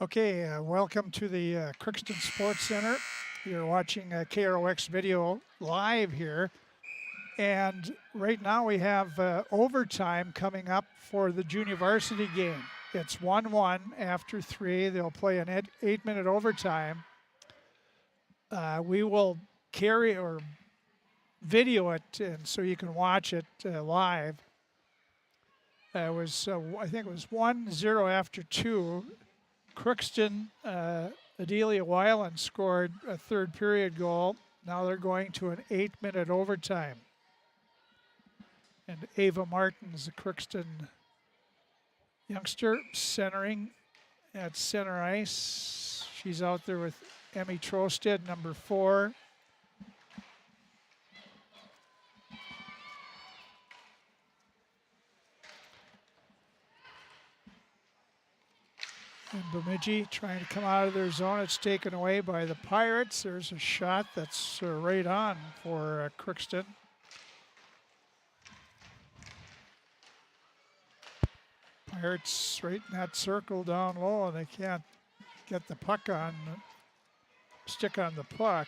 Okay, welcome to the Crookston Sports Center. You're watching KROX video live here. And right now we have overtime coming up for the junior varsity game. It's 1-1 after 3. They'll play an 8-minute overtime. We will carry or video it and so you can watch it live. It was, I think it was 1-0 after 2. Crookston, Adelia Weiland scored a third period goal. Now they're going to an 8-minute overtime. And Ava Martins, the Crookston youngster, centering at center ice. She's out there with Emmy Trosted, number 4. And Bemidji trying to come out of their zone. It's taken away by the Pirates. There's a shot that's right on for Crookston. Pirates right in that circle down low, and they can't get the puck on, stick on the puck.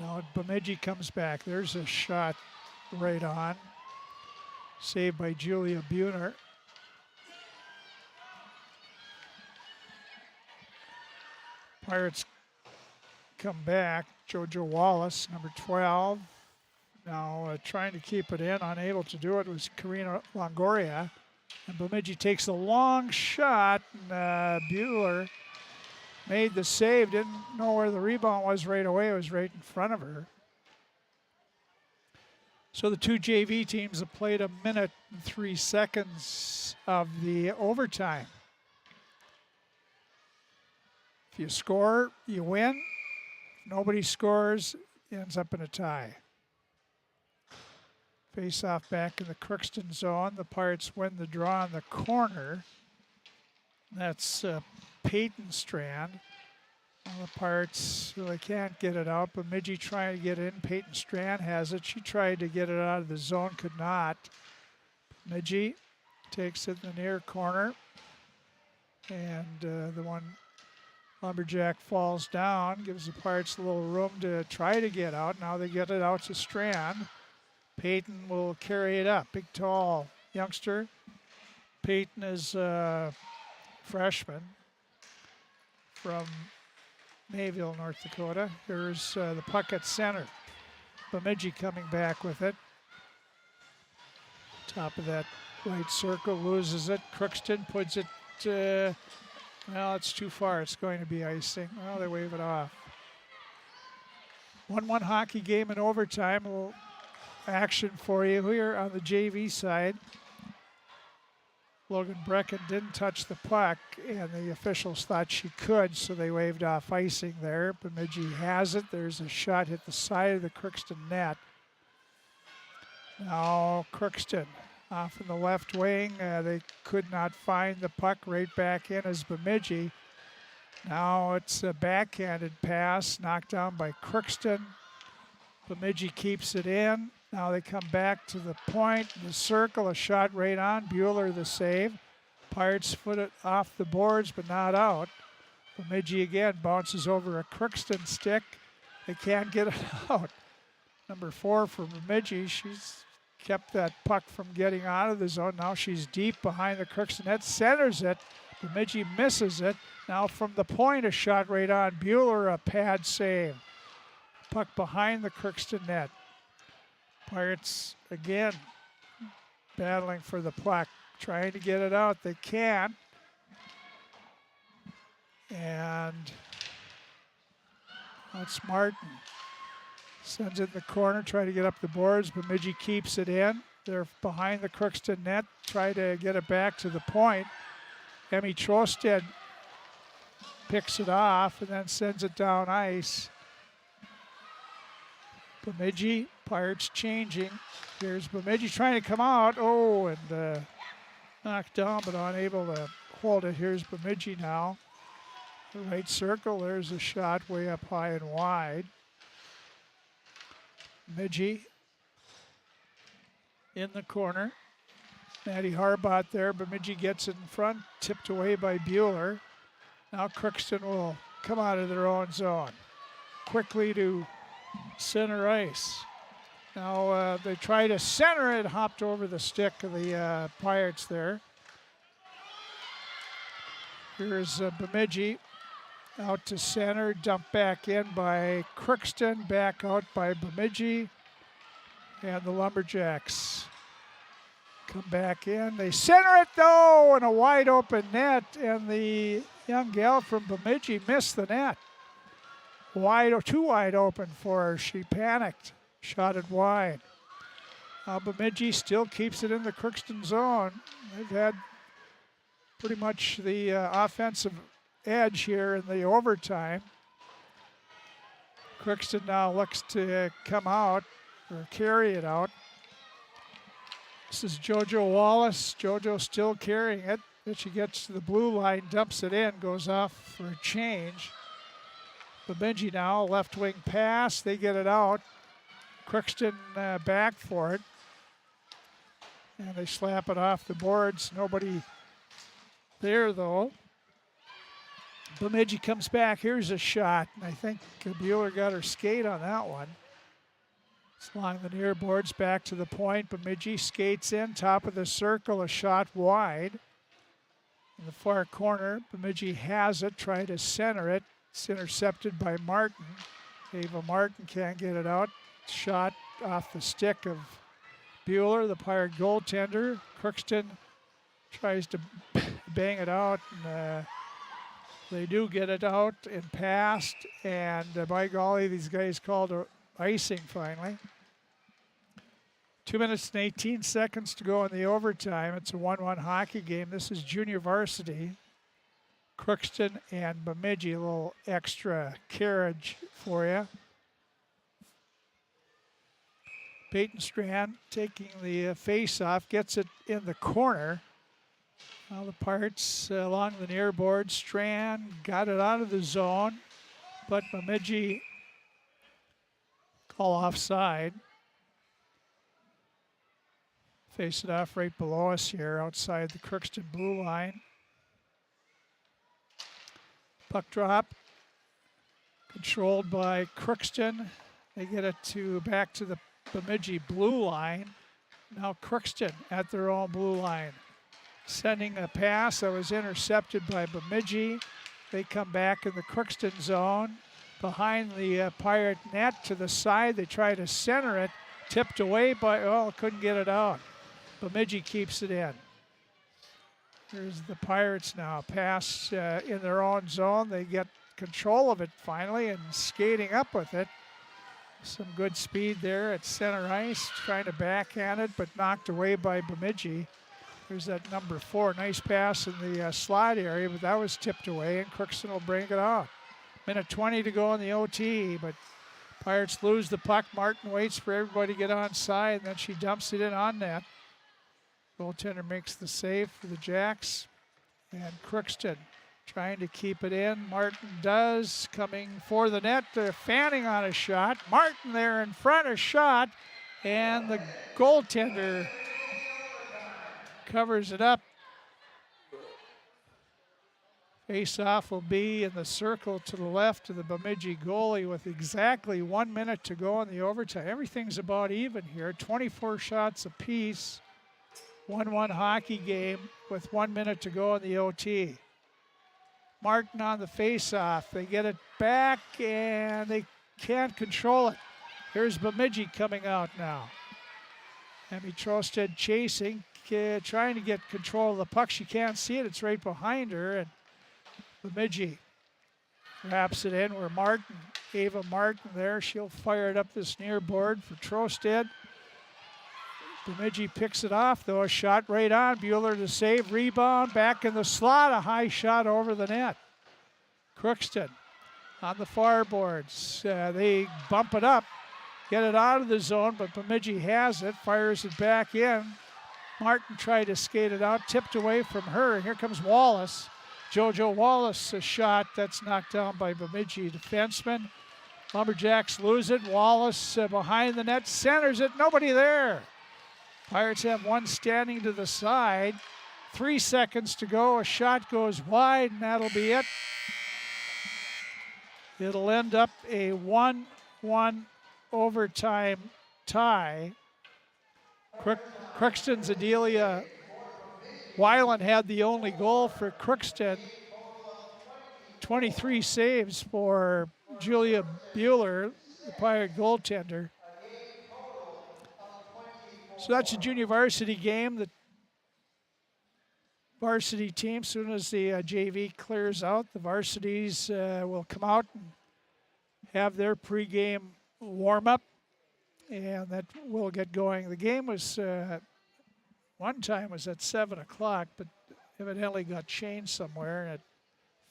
Now Bemidji comes back. There's a shot right on. Saved by Julia Buhner. Pirates come back. JoJo Wallace, number 12. Now trying to keep it in, unable to do it was Karina Longoria. And Bemidji takes a long shot, and Buehler made the save. Didn't know where the rebound was right away. It was right in front of her. So the two JV teams have played 1 minute and 3 seconds of the overtime. If you score, you win. If nobody scores, it ends up in a tie. Face off back in the Crookston zone. The Pirates win the draw in the corner. That's Peyton Strand. Well, the Pirates really can't get it out. Bemidji trying to get in. Peyton Strand has it. She tried to get it out of the zone, could not. Bemidji takes it in the near corner. And the one Lumberjack falls down, gives the Pirates a little room to try to get out. Now they get it out to Strand. Peyton will carry it up. Big, tall youngster. Peyton is a freshman from Mayville, North Dakota. Here's the puck at center. Bemidji coming back with it. Top of that right circle, loses it. Crookston puts it, well, it's too far. It's going to be icing. Well, they wave it off. 1-1 hockey game in overtime. A little action for you here on the JV side. Logan Brecken didn't touch the puck, and the officials thought she could, so they waved off icing there. Bemidji has it. There's a shot hit the side of the Crookston net. Now Crookston off in the left wing. They could not find the puck. Right back in as Bemidji. Now it's a backhanded pass knocked down by Crookston. Bemidji keeps it in. Now they come back to the point, the circle, a shot right on. Buehler the save. Pirates foot it off the boards, but not out. Bemidji again bounces over a Crookston stick. They can't get it out. Number 4 for Bemidji. She's kept that puck from getting out of the zone. Now she's deep behind the Crookston net, centers it. Bemidji misses it. Now from the point, a shot right on. Buehler, a pad save. Puck behind the Crookston net. Pirates again battling for the puck, trying to get it out. They can't. And that's Martin. Sends it in the corner, try to get up the boards. Bemidji keeps it in. They're behind the Crookston net, try to get it back to the point. Emmy Trosted picks it off and then sends it down ice. Bemidji, Pirates changing. Here's Bemidji trying to come out. Oh, and knocked down, but unable to hold it. Here's Bemidji now. The right circle, there's a shot way up high and wide. Bemidji in the corner. Maddie Harbot there. Bemidji gets it in front, tipped away by Bueller. Now Crookston will come out of their own zone. Quickly to center ice. Now they try to center it, hopped over the stick of the Pirates there. Here's Bemidji out to center, dumped back in by Crookston, back out by Bemidji. And the Lumberjacks come back in. They center it though, in a wide open net, and the young gal from Bemidji missed the net. Too wide open for her. She panicked, shot it wide. Bemidji still keeps it in the Crookston zone. They've had pretty much the offensive edge here in the overtime. Crookston now looks to come out or carry it out. This is JoJo Wallace. JoJo still carrying it. Then she gets to the blue line, dumps it in, goes off for a change. Bemidji now, left wing pass. They get it out. Crookston back for it. And they slap it off the boards. Nobody there though. Bemidji comes back. Here's a shot. And I think Bueller got her skate on that one. It's along the near boards, back to the point. Bemidji skates in, top of the circle, a shot wide. In the far corner, Bemidji has it, try to center it. It's intercepted by Martin. Ava Martin can't get it out. Shot off the stick of Bueller, the Pirate goaltender. Crookston tries to bang it out, and they do get it out and passed. And by golly, these guys called icing finally. 2 minutes and 18 seconds to go in the overtime. It's a 1-1 hockey game. This is junior varsity. Crookston and Bemidji, a little extra carriage for you. Peyton Strand taking the face-off, gets it in the corner. Now the Pirates along the near board. Strand got it out of the zone, but Bemidji call offside. Face it off right below us here outside the Crookston blue line. Puck drop controlled by Crookston. They get it back to the Bemidji blue line. Now Crookston at their own blue line. Sending a pass that was intercepted by Bemidji. They come back in the Crookston zone. Behind the Pirate net to the side. They try to center it. Tipped away by, couldn't get it out. Bemidji keeps it in. Here's the Pirates now. Pass in their own zone. They get control of it finally and skating up with it. Some good speed there at center ice. Trying to backhand it, but knocked away by Bemidji. There's that number 4. Nice pass in the slot area, but that was tipped away, and Crookston will bring it out. Minute 20 to go in the OT, but Pirates lose the puck. Martin waits for everybody to get onside, and then she dumps it in on net. Goaltender makes the save for the Jacks. And Crookston trying to keep it in. Martin does, coming for the net. Fanning on a shot. Martin there in front, a shot. And the goaltender covers it up. Face-off will be in the circle to the left of the Bemidji goalie with exactly 1 minute to go in the overtime. Everything's about even here. 24 shots apiece. 1-1 hockey game with 1 minute to go in the OT. Martin on the face-off. They get it back, and they can't control it. Here's Bemidji coming out now. Emmy Trosted chasing, trying to get control of the puck. She can't see it. It's right behind her, and Bemidji wraps it in where Martin, Ava Martin there. She'll fire it up this near board for Trosted. Bemidji picks it off, though. A shot right on. Bueller to save. Rebound. Back in the slot. A high shot over the net. Crookston on the far boards. They bump it up. Get it out of the zone, but Bemidji has it. Fires it back in. Martin tried to skate it out. Tipped away from her. And here comes Wallace. JoJo Wallace, a shot that's knocked down by Bemidji defenseman. Lumberjacks lose it. Wallace behind the net. Centers it. Nobody there. Pirates have one standing to the side. 3 seconds to go. A shot goes wide, and that'll be it. It'll end up a 1-1 overtime tie. Crookston's Adelia Weiland had the only goal for Crookston. 23 saves for Julia Bueller, the Pirate goaltender. So that's a junior varsity game. The varsity team, as soon as the JV clears out, the varsities will come out and have their pregame warm-up, and that will get going. The game was, one time was at 7 o'clock, but evidently got changed somewhere at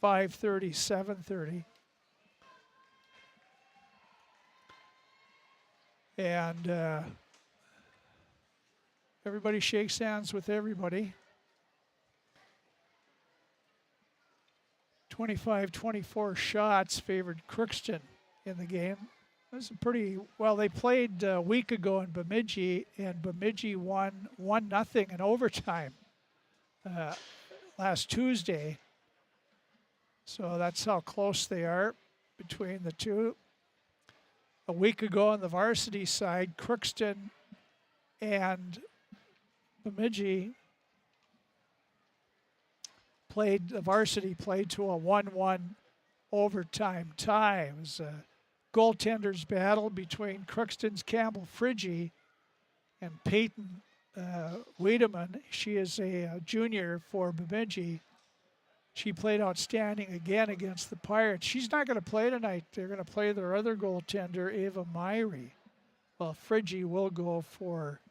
5:30, 7:30. And everybody shakes hands with everybody. 25-24 shots favored Crookston in the game. It was a pretty, well, they played a week ago in Bemidji, and Bemidji won 1-0 in overtime last Tuesday. So that's how close they are between the two. A week ago on the varsity side, Crookston and Bemidji the varsity played to a 1-1 overtime tie. It was a goaltender's battle between Crookston's Campbell Friggy and Peyton Wiedemann. She is a junior for Bemidji. She played outstanding again against the Pirates. She's not going to play tonight. They're going to play their other goaltender, Ava Myrie. Well, Friggy will go for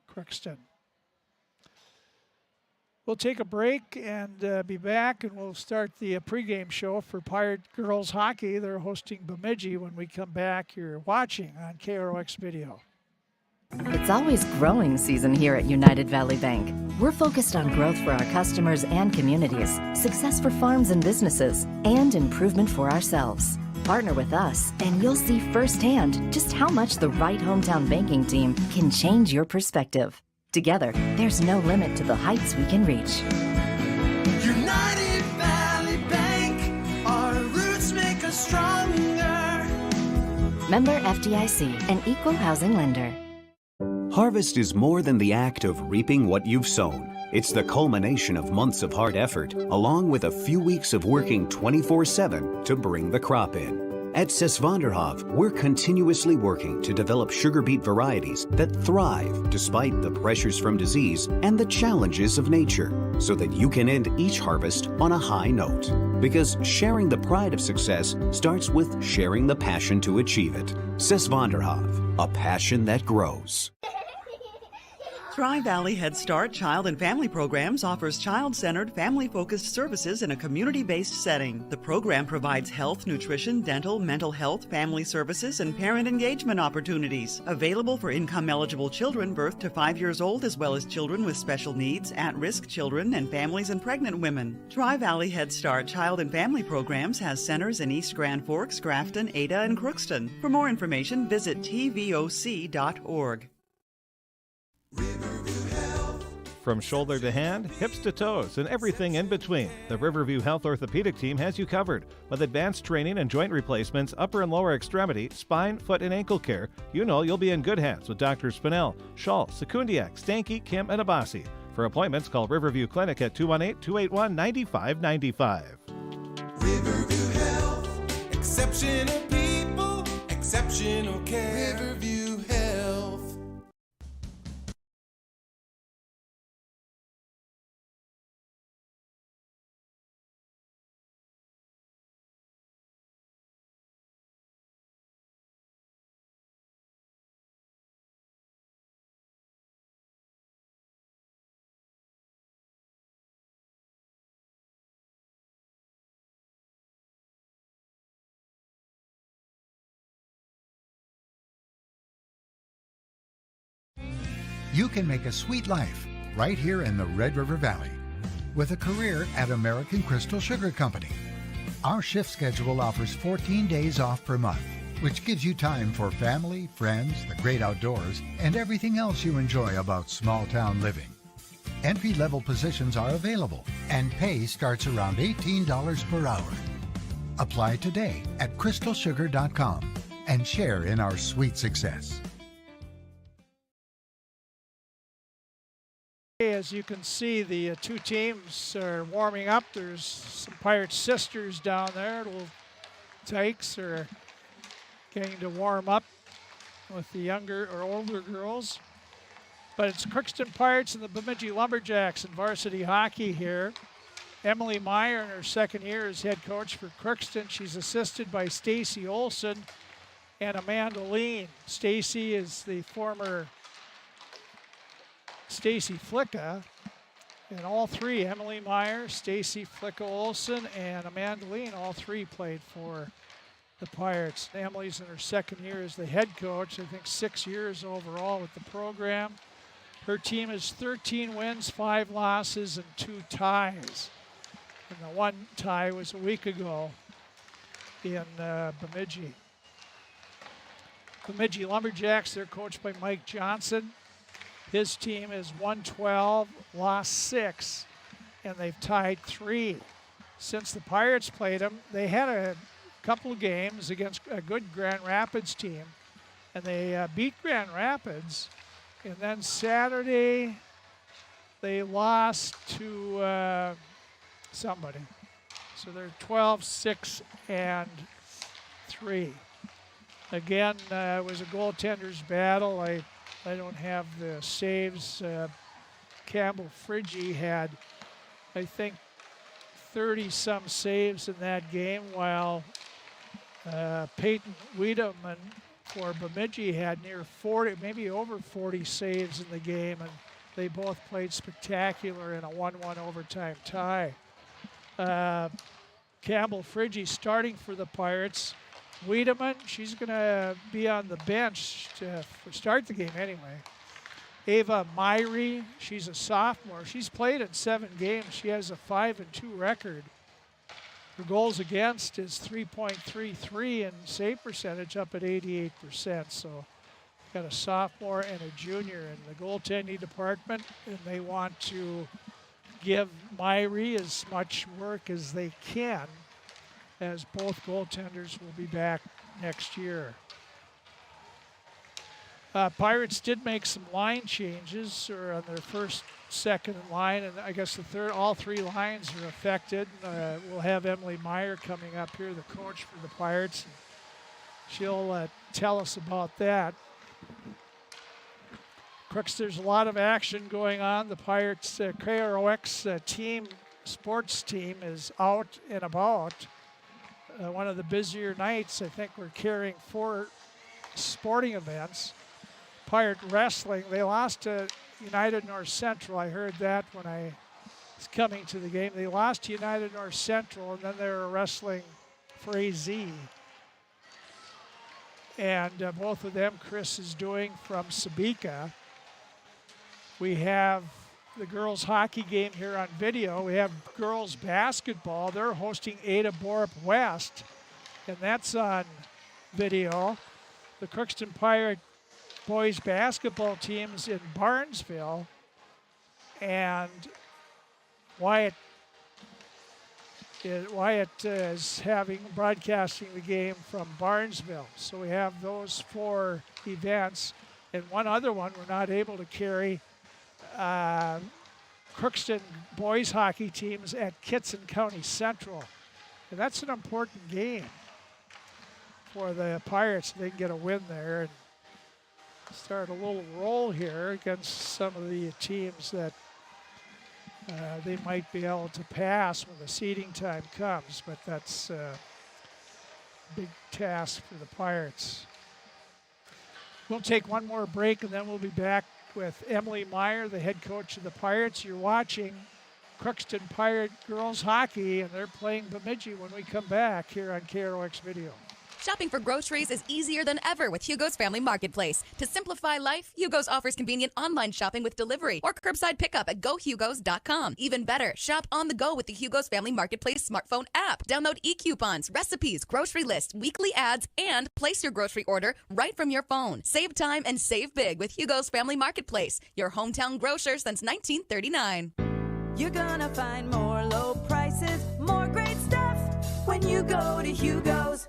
Crookston. We'll take a break and be back, and we'll start the pregame show for Pirate girls hockey. They're hosting Bemidji when we come back. You're watching on KROX Video. It's always growing season here at United Valley Bank. We're focused on growth for our customers and communities, success for farms and businesses, and improvement for ourselves. Partner with us, and you'll see firsthand just how much the right hometown banking team can change your perspective. Together, there's no limit to the heights we can reach. United Valley Bank, our roots make us stronger. Member FDIC, an equal housing lender. Harvest is more than the act of reaping what you've sown. It's the culmination of months of hard effort, along with a few weeks of working 24/7 to bring the crop in. At Sesvanderhof, we're continuously working to develop sugar beet varieties that thrive despite the pressures from disease and the challenges of nature, so that you can end each harvest on a high note. Because sharing the pride of success starts with sharing the passion to achieve it. Sesvanderhof, a passion that grows. Tri-Valley Head Start Child and Family Programs offers child-centered, family-focused services in a community-based setting. The program provides health, nutrition, dental, mental health, family services, and parent engagement opportunities. Available for income-eligible children birth to 5 years old, as well as children with special needs, at-risk children, and families and pregnant women. Tri-Valley Head Start Child and Family Programs has centers in East Grand Forks, Grafton, Ada, and Crookston. For more information, visit tvoc.org. From shoulder to hand, hips to toes, and everything in between, the Riverview Health Orthopedic Team has you covered. With advanced training and joint replacements, upper and lower extremity, spine, foot, and ankle care, you know you'll be in good hands with Drs. Spinell, Schall, Sekundiak, Stanky, Kim, and Abasi. For appointments, call Riverview Clinic at 218-281-9595. Riverview Health, exceptional people, exceptional care. Riverview Health. You can make a sweet life right here in the Red River Valley with a career at American Crystal Sugar Company. Our shift schedule offers 14 days off per month, which gives you time for family, friends, the great outdoors, and everything else you enjoy about small town living. Entry-level positions are available, and pay starts around $18 per hour. Apply today at crystalsugar.com and share in our sweet success. As you can see, the two teams are warming up. There's some Pirate sisters down there. Little Tykes are getting to warm up with the younger or older girls. But it's Crookston Pirates and the Bemidji Lumberjacks in varsity hockey here. Emily Meyer in her second year as head coach for Crookston. She's assisted by Stacy Olson and Amanda Lean. Stacy is the former Stacy Flicka, and all three, Emily Meyer, Stacy Flicka Olson, and Amanda Lean, all three played for the Pirates. Emily's in her second year as the head coach, I think 6 years overall with the program. Her team is 13 wins, 5 losses, and 2 ties. And the one tie was a week ago in Bemidji. Bemidji Lumberjacks, they're coached by Mike Johnson. His team is 1-12, lost 6, and they've tied 3. Since the Pirates played them, they had a couple of games against a good Grand Rapids team, and they beat Grand Rapids. And then Saturday, they lost to somebody. So they're 12-6 and 3. Again, it was a goaltender's battle. I don't have the saves. Campbell Friggy had, I think, 30-some saves in that game, while Peyton Wiedemann for Bemidji had near 40, maybe over 40 saves in the game, and they both played spectacular in a 1-1 overtime tie. Campbell Friggy starting for the Pirates. Wiedemann, she's going to be on the bench to start the game anyway. Ava Myrie, she's a sophomore. She's played in 7 games. She has a 5-2 record. Her goals against is 3.33 and save percentage up at 88%. So got a sophomore and a junior in the goaltending department, and they want to give Myrie as much work as they can, as both goaltenders will be back next year. Pirates did make some line changes or on their first, second line, and I guess the third. All 3 lines are affected. We'll have Emily Meyer coming up here, the coach for the Pirates. And she'll tell us about that. Crooks, there's a lot of action going on. The Pirates KROX team, sports team, is out and about. One of the busier nights. I think we're carrying 4 sporting events. Pirate wrestling, they lost to United North Central. I heard that when I was coming to the game. They lost to United North Central, and then they were wrestling for AZ. And both of them Chris is doing from Sabika. We have the girls hockey game here on video. We have girls basketball. They're hosting Ada Borup West, and that's on video. The Crookston Pirate boys basketball teams in Barnesville, and Wyatt is broadcasting the game from Barnesville. So we have those 4 events, and one other one we're not able to carry. Crookston boys hockey teams at Kitson County Central, and that's an important game for the Pirates. They can get a win there and start a little roll here against some of the teams that they might be able to pass when the seeding time comes, but that's a big task for the Pirates. We'll take one more break, and then we'll be back with Emily Meyer, the head coach of the Pirates. You're watching Crookston Pirate girls hockey, and they're playing Bemidji when we come back here on KROX Video. Shopping for groceries is easier than ever with Hugo's Family Marketplace. To simplify life, Hugo's offers convenient online shopping with delivery or curbside pickup at gohugos.com. Even better, shop on the go with the Hugo's Family Marketplace smartphone app. Download e-coupons, recipes, grocery lists, weekly ads, and place your grocery order right from your phone. Save time and save big with Hugo's Family Marketplace, your hometown grocer since 1939. You're gonna find more low prices, more great stuff when you go to Hugo's.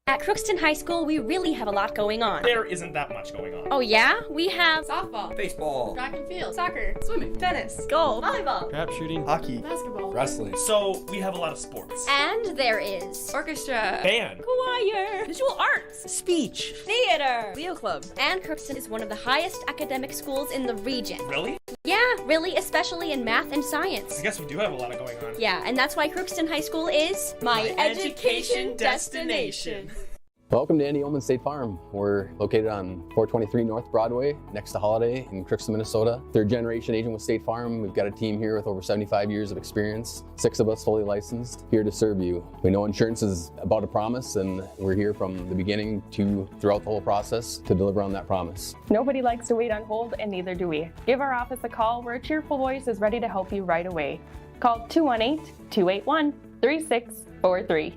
At Crookston High School, we really have a lot going on. There isn't that much going on. Oh yeah? We have softball, baseball, track and field, soccer, swimming, tennis, golf, volleyball, crap shooting, hockey, basketball, wrestling. So we have a lot of sports. And there is orchestra, band, choir, visual arts, speech, theater, Leo Club. And Crookston is one of the highest academic schools in the region. Really? Yeah, really, especially in math and science. I guess we do have a lot of going on. Yeah, and that's why Crookston High School is my education destination. Welcome to Andy Ullman State Farm. We're located on 423 North Broadway, next to Holiday in Crookston, Minnesota. Third generation agent with State Farm. We've got a team here with over 75 years of experience, 6 of us fully licensed, here to serve you. We know insurance is about a promise, and we're here from the beginning to throughout the whole process to deliver on that promise. Nobody likes to wait on hold, and neither do we. Give our office a call where a cheerful voice is ready to help you right away. Call 218-281-3643.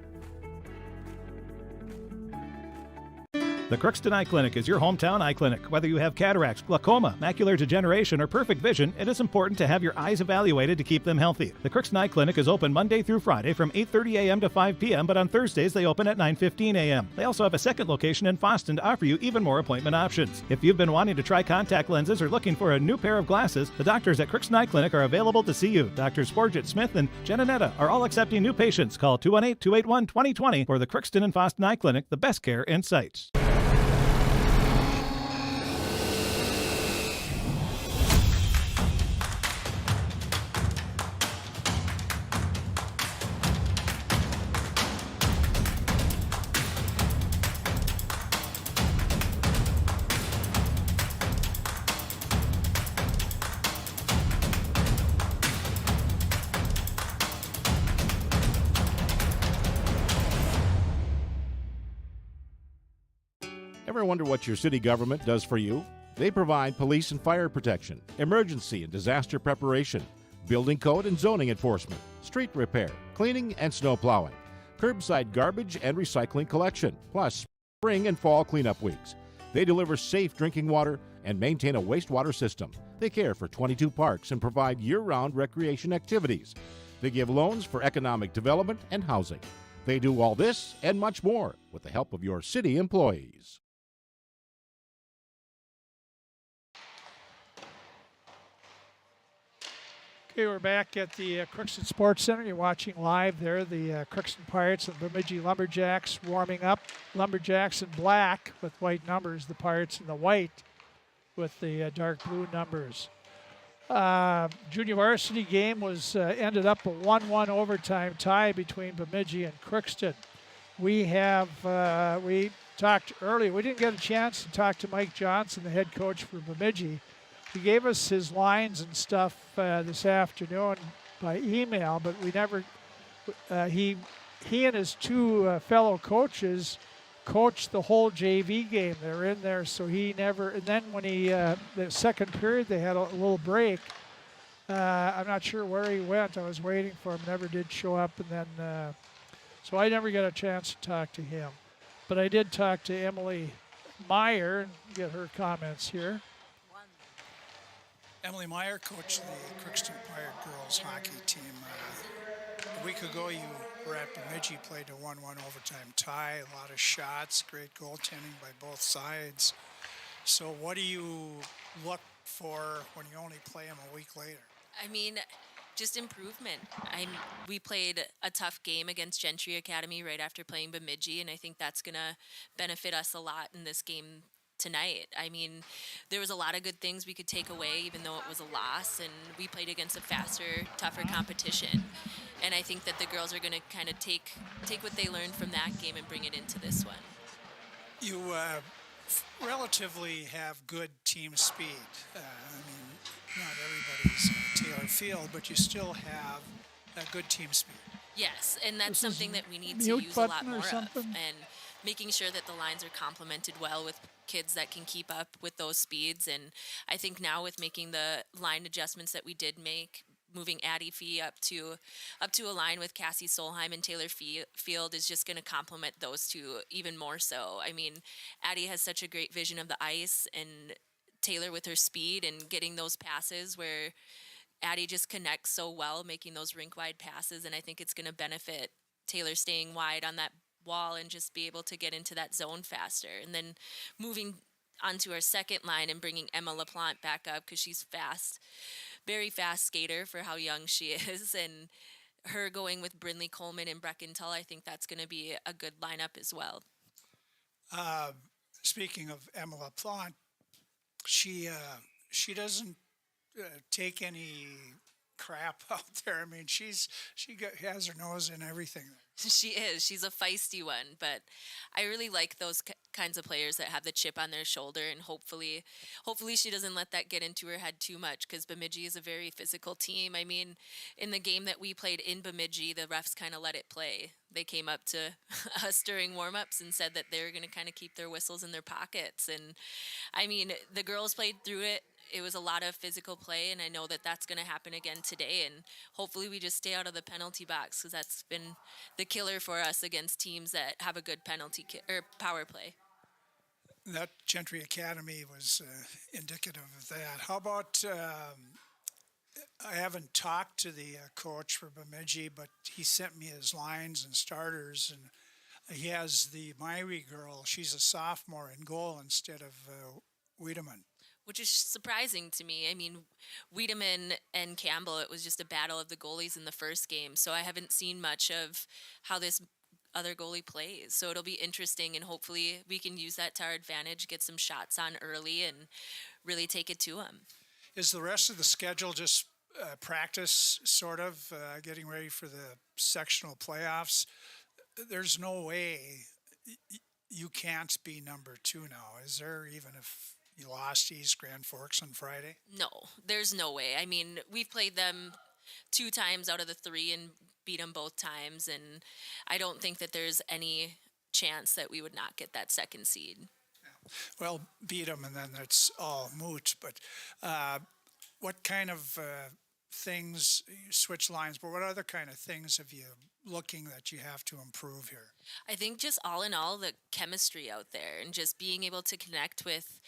The Crookston Eye Clinic is your hometown eye clinic. Whether you have cataracts, glaucoma, macular degeneration, or perfect vision, it is important to have your eyes evaluated to keep them healthy. The Crookston Eye Clinic is open Monday through Friday from 8:30 a.m. to 5 p.m., but on Thursdays they open at 9:15 a.m. They also have a second location in Boston to offer you even more appointment options. If you've been wanting to try contact lenses or looking for a new pair of glasses, the doctors at Crookston Eye Clinic are available to see you. Doctors Forget Smith and Jananetta are all accepting new patients. Call 218-281-2020 for the Crookston and Boston Eye Clinic, the best care in sight. Ever wonder what your city government does for you? They provide police and fire protection, emergency and disaster preparation, building code and zoning enforcement, street repair, cleaning and snow plowing, curbside garbage and recycling collection, plus spring and fall cleanup weeks. They deliver safe drinking water and maintain a wastewater system. They care for 22 parks and provide year-round recreation activities. They give loans for economic development and housing. They do all this and much more with the help of your city employees. Okay, we're back at the Crookston Sports Center. You're watching live there the Crookston Pirates and Bemidji Lumberjacks warming up. Lumberjacks in black with white numbers. The Pirates in the white with the dark blue numbers. Junior varsity game was ended up a 1-1 overtime tie between Bemidji and Crookston. We talked earlier. We didn't get a chance to talk to Mike Johnson, the head coach for Bemidji. He gave us his lines and stuff this afternoon by email, but we never. He and his 2 fellow coaches coached the whole JV game. They're in there, so he never. And then when the second period, they had a little break. I'm not sure where he went. I was waiting for him. Never did show up, and then so I never got a chance to talk to him. But I did talk to Emily Meyer and get her comments here. Emily Meyer coached the Crookston Pirate girls hockey team. A week ago, you were at Bemidji, played a 1-1 overtime tie, a lot of shots, great goaltending by both sides. So what do you look for when you only play them a week later? I mean, just improvement. We played a tough game against Gentry Academy right after playing Bemidji, and I think that's going to benefit us a lot in this game tonight. I mean, there was a lot of good things we could take away, even though it was a loss, and we played against a faster, tougher competition. And I think that the girls are going to kind of take what they learned from that game and bring it into this one. You relatively have good team speed. I mean, not everybody's Taylor Field, but you still have a good team speed. Yes, and that's something that we need to use a lot more of. And making sure that the lines are complemented well with kids that can keep up with those speeds. And I think now with making the line adjustments that we did make, moving Addie Fee up to a line with Cassie Solheim and Taylor Field is just going to complement those two even more so. I mean, Addie has such a great vision of the ice, and Taylor with her speed and getting those passes where Addie just connects so well, making those rink wide passes, and I think it's going to benefit Taylor staying wide on that wall and just be able to get into that zone faster. And then moving onto our second line and bringing Emma LaPlante back up because she's fast, very fast skater for how young she is, and her going with Brindley Coleman and Breckentull, I think that's going to be a good lineup as well. Speaking of Emma LaPlante, she doesn't take any crap out there. I mean, has her nose in everything. She is. She's a feisty one, but I really like those kinds of players that have the chip on their shoulder, and hopefully she doesn't let that get into her head too much because Bemidji is a very physical team. I mean, in the game that we played in Bemidji, the refs kind of let it play. They came up to us during warm-ups and said that they were going to kind of keep their whistles in their pockets. And, I mean, the girls played through it. It was a lot of physical play, and I know that that's going to happen again today. And hopefully we just stay out of the penalty box because that's been the killer for us against teams that have a good penalty or power play. That Gentry Academy was indicative of that. How about, I haven't talked to the coach for Bemidji, but he sent me his lines and starters, and he has the Myrie girl. She's a sophomore in goal instead of Wiedemann. Which is surprising to me. I mean, Wiedemann and Campbell, it was just a battle of the goalies in the first game, so I haven't seen much of how this other goalie plays. So it'll be interesting, and hopefully we can use that to our advantage, get some shots on early, and really take it to them. Is the rest of the schedule just practice, sort of, getting ready for the sectional playoffs? There's no way you can't be number 2 now, is there, even if you lost East Grand Forks on Friday? No, there's no way. I mean, we've played them 2 times out of the 3 and beat them both times, and I don't think that there's any chance that we would not get that second seed. Yeah. Well, beat them, and then it's all moot. But what kind of things, you switch lines, but what other kind of things have you looking that you have to improve here? I think just all in all, the chemistry out there and just being able to connect with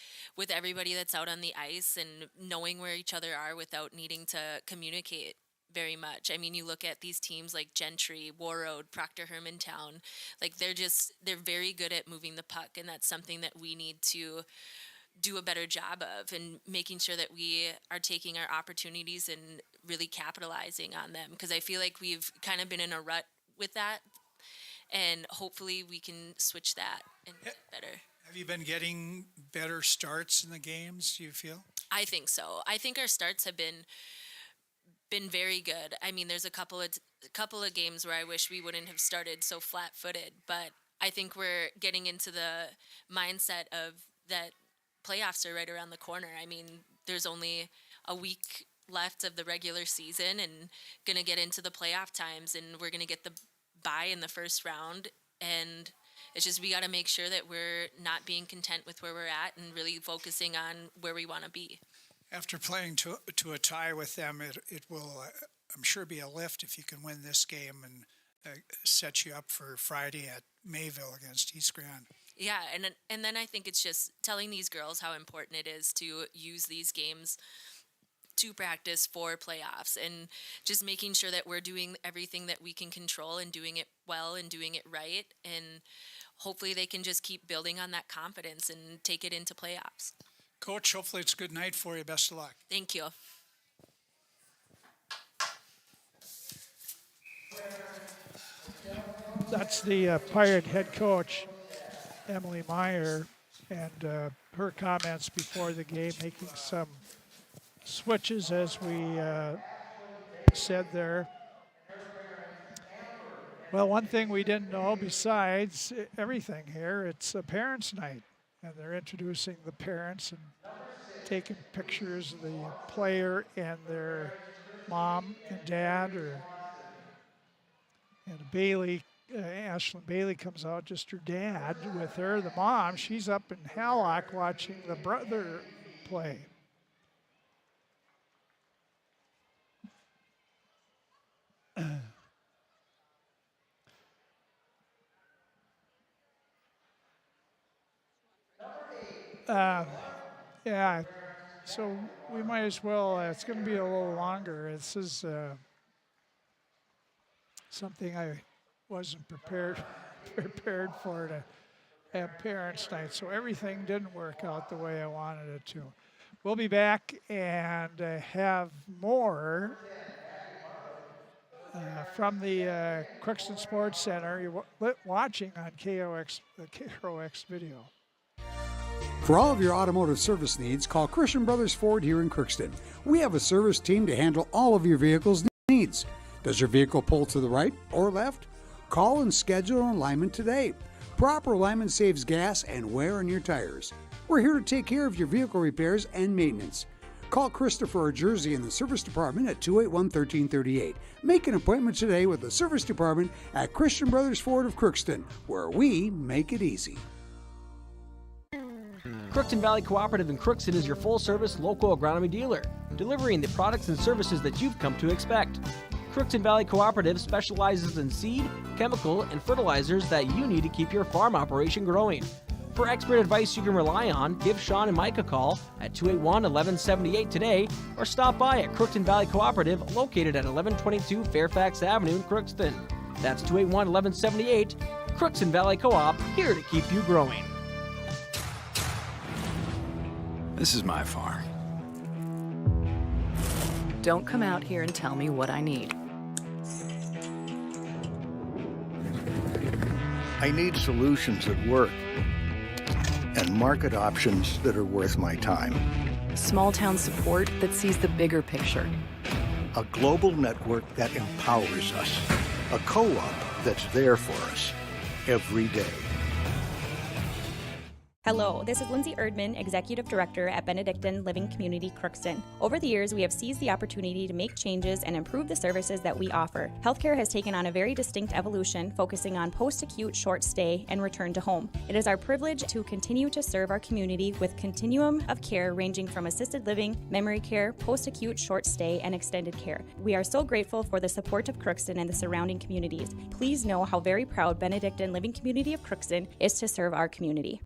everybody that's out on the ice and knowing where each other are without needing to communicate very much. I mean, you look at these teams like Gentry, Warroad, Proctor Hermantown, like they're very good at moving the puck, and that's something that we need to do a better job of, and making sure that we are taking our opportunities and really capitalizing on them, because I feel like we've kind of been in a rut with that, and hopefully we can switch that and get better. Have you been getting better starts in the games, do you feel? I think so. I think our starts have been very good. I mean, there's a couple of games where I wish we wouldn't have started so flat-footed, but I think we're getting into the mindset of that playoffs are right around the corner. I mean, there's only a week left of the regular season and going to get into the playoff times, and we're going to get the bye in the first round, and it's just we got to make sure that we're not being content with where we're at and really focusing on where we want to be. After playing to a tie with them, it will, I'm sure, be a lift if you can win this game and set you up for Friday at Mayville against East Grand. Yeah, and then I think it's just telling these girls how important it is to use these games to practice for playoffs, and just making sure that we're doing everything that we can control and doing it well and doing it right, and hopefully they can just keep building on that confidence and take it into playoffs. Coach, hopefully it's a good night for you. Best of luck. Thank you. That's the Pirate head coach, Emily Meyer, and her comments before the game, making some switches, as we said there. Well, one thing we didn't know, besides everything here, it's a parents' night, and they're introducing the parents and taking pictures of the player and their mom and dad, and Bailey Ashlyn Bailey comes out, just her dad with her. The mom, she's up in Hallock watching the brother play. Yeah, so we might as well, it's going to be a little longer. This is something I wasn't prepared for to have parents' night, so everything didn't work out the way I wanted it to. We'll be back and have more from the Crookston Sports Center. You're watching on KOX, the KROX video. For all of your automotive service needs, call Christian Brothers Ford here in Crookston. We have a service team to handle all of your vehicle's needs. Does your vehicle pull to the right or left? Call and schedule an alignment today. Proper alignment saves gas and wear on your tires. We're here to take care of your vehicle repairs and maintenance. Call Christopher or Jersey in the service department at 281-1338. Make an appointment today with the service department at Christian Brothers Ford of Crookston, where we make it easy. Crookston Valley Cooperative in Crookston is your full-service local agronomy dealer, delivering the products and services that you've come to expect. Crookston Valley Cooperative specializes in seed, chemical, and fertilizers that you need to keep your farm operation growing. For expert advice you can rely on, give Sean and Mike a call at 281-1178 today or stop by at Crookston Valley Cooperative located at 1122 Fairfax Avenue in Crookston. That's 281-1178. Crookston Valley Co-op, here to keep you growing. This is my farm. Don't come out here and tell me what I need. I need solutions that work and market options that are worth my time. Small town support that sees the bigger picture. A global network that empowers us. A co-op that's there for us every day. Hello, this is Lindsay Erdman, Executive Director at Benedictine Living Community Crookston. Over the years, we have seized the opportunity to make changes and improve the services that we offer. Healthcare has taken on a very distinct evolution, focusing on post-acute, short stay, and return to home. It is our privilege to continue to serve our community with continuum of care ranging from assisted living, memory care, post-acute, short stay, and extended care. We are so grateful for the support of Crookston and the surrounding communities. Please know how very proud Benedictine Living Community of Crookston is to serve our community.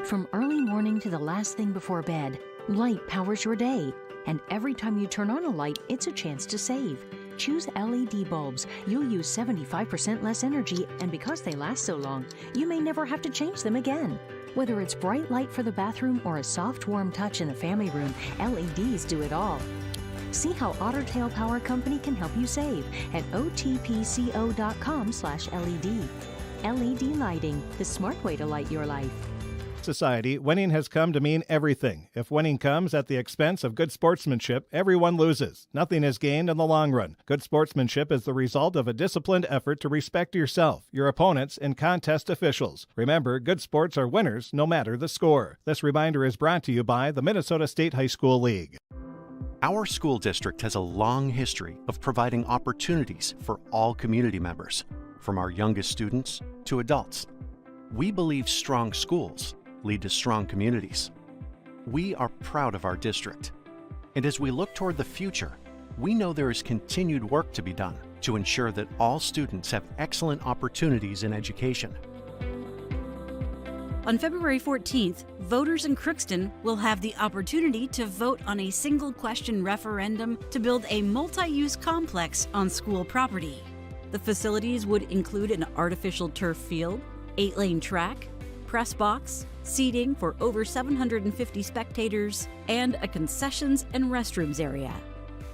From early morning to the last thing before bed, light powers your day. And every time you turn on a light, it's a chance to save. Choose LED bulbs. You'll use 75% less energy, and because they last so long, you may never have to change them again. Whether it's bright light for the bathroom or a soft, warm touch in the family room, LEDs do it all. See how Otter Tail Power Company can help you save at otpco.com/LED. LED lighting, the smart way to light your life. Society, winning has come to mean everything. If winning comes at the expense of good sportsmanship, everyone loses. Nothing is gained in the long run. Good sportsmanship is the result of a disciplined effort to respect yourself, your opponents, and contest officials. Remember, good sports are winners no matter the score. This reminder is brought to you by the Minnesota State High School League. Our school district has a long history of providing opportunities for all community members, from our youngest students to adults. We believe strong schools lead to strong communities. We are proud of our district. And as we look toward the future, we know there is continued work to be done to ensure that all students have excellent opportunities in education. On February 14th, voters in Crookston will have the opportunity to vote on a single-question referendum to build a multi-use complex on school property. The facilities would include an artificial turf field, 8-lane track, press box, seating for over 750 spectators, and a concessions and restrooms area.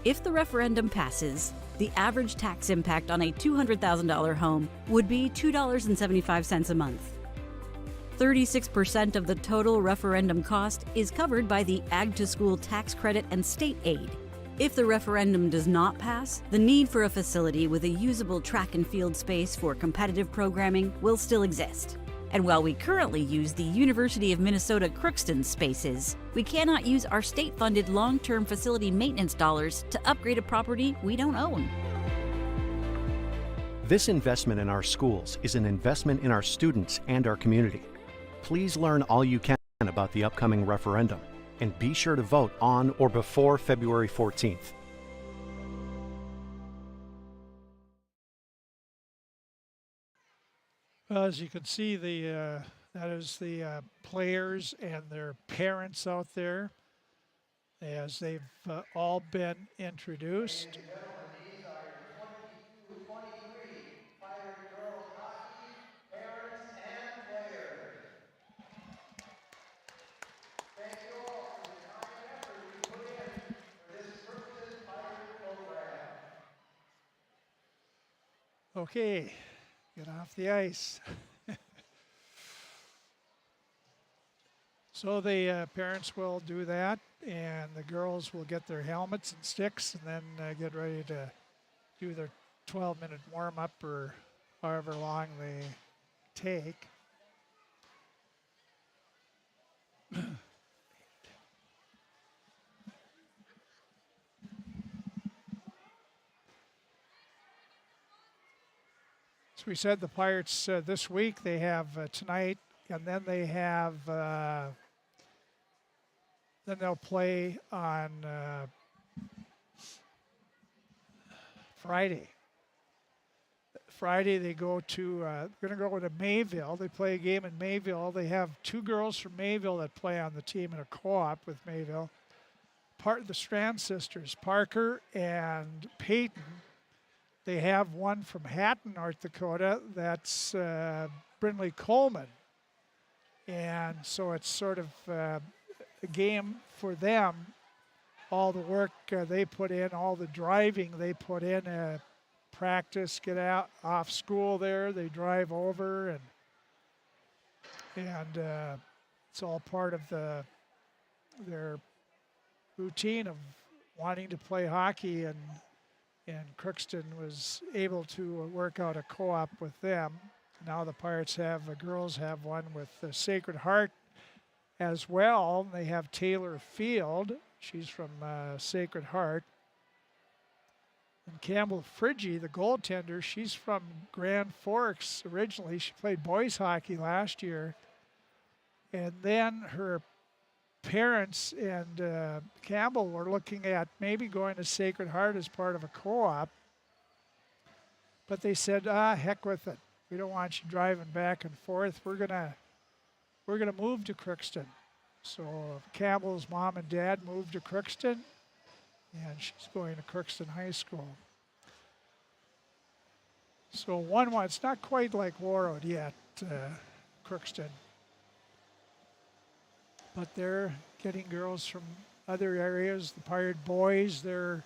If the referendum passes, the average tax impact on a $200,000 home would be $2.75 a month. 36% of the total referendum cost is covered by the Ag to School tax credit and state aid. If the referendum does not pass, the need for a facility with a usable track and field space for competitive programming will still exist. And while we currently use the University of Minnesota Crookston spaces, we cannot use our state-funded long-term facility maintenance dollars to upgrade a property we don't own. This investment in our schools is an investment in our students and our community. Please learn all you can about the upcoming referendum and be sure to vote on or before February 14th. Well, as you can see, that is the players and their parents out there as they've all been introduced. Ladies and gentlemen, these are your 22-23 Pirate Girls Hockey parents and players. Thank you all for the time and effort you put in for this Crookston Pirate program. Okay, get off the ice. So the parents will do that, and the girls will get their helmets and sticks and then get ready to do their 12-minute warm-up or however long they take. As we said, the Pirates this week, they have tonight, and then they have then they'll play on Friday. Friday they go to, going to go to Mayville. They play a game in Mayville. They have two girls from Mayville that play on the team in a co-op with Mayville. Part of the Strand sisters, Parker and Peyton. They have one from Hatton, North Dakota. That's Brindley Coleman. And so it's sort of a game for them. All the work they put in, all the driving they put in, practice, get out off school there, they drive over, and it's all part of their routine of wanting to play hockey, and Crookston was able to work out a co-op with them. Now the Pirates have, the girls have one with the Sacred Heart as well. They have Taylor Field. She's from Sacred Heart. And Campbell Friggy, the goaltender, she's from Grand Forks originally. She played boys hockey last year. And then her parents and Campbell were looking at maybe going to Sacred Heart as part of a co-op. But they said, heck with it. We don't want you driving back and forth. We're gonna move to Crookston. So Campbell's mom and dad moved to Crookston, and she's going to Crookston High School. So 1-1, it's not quite like Warroad yet, Crookston. But they're getting girls from other areas. The Pirate boys, they're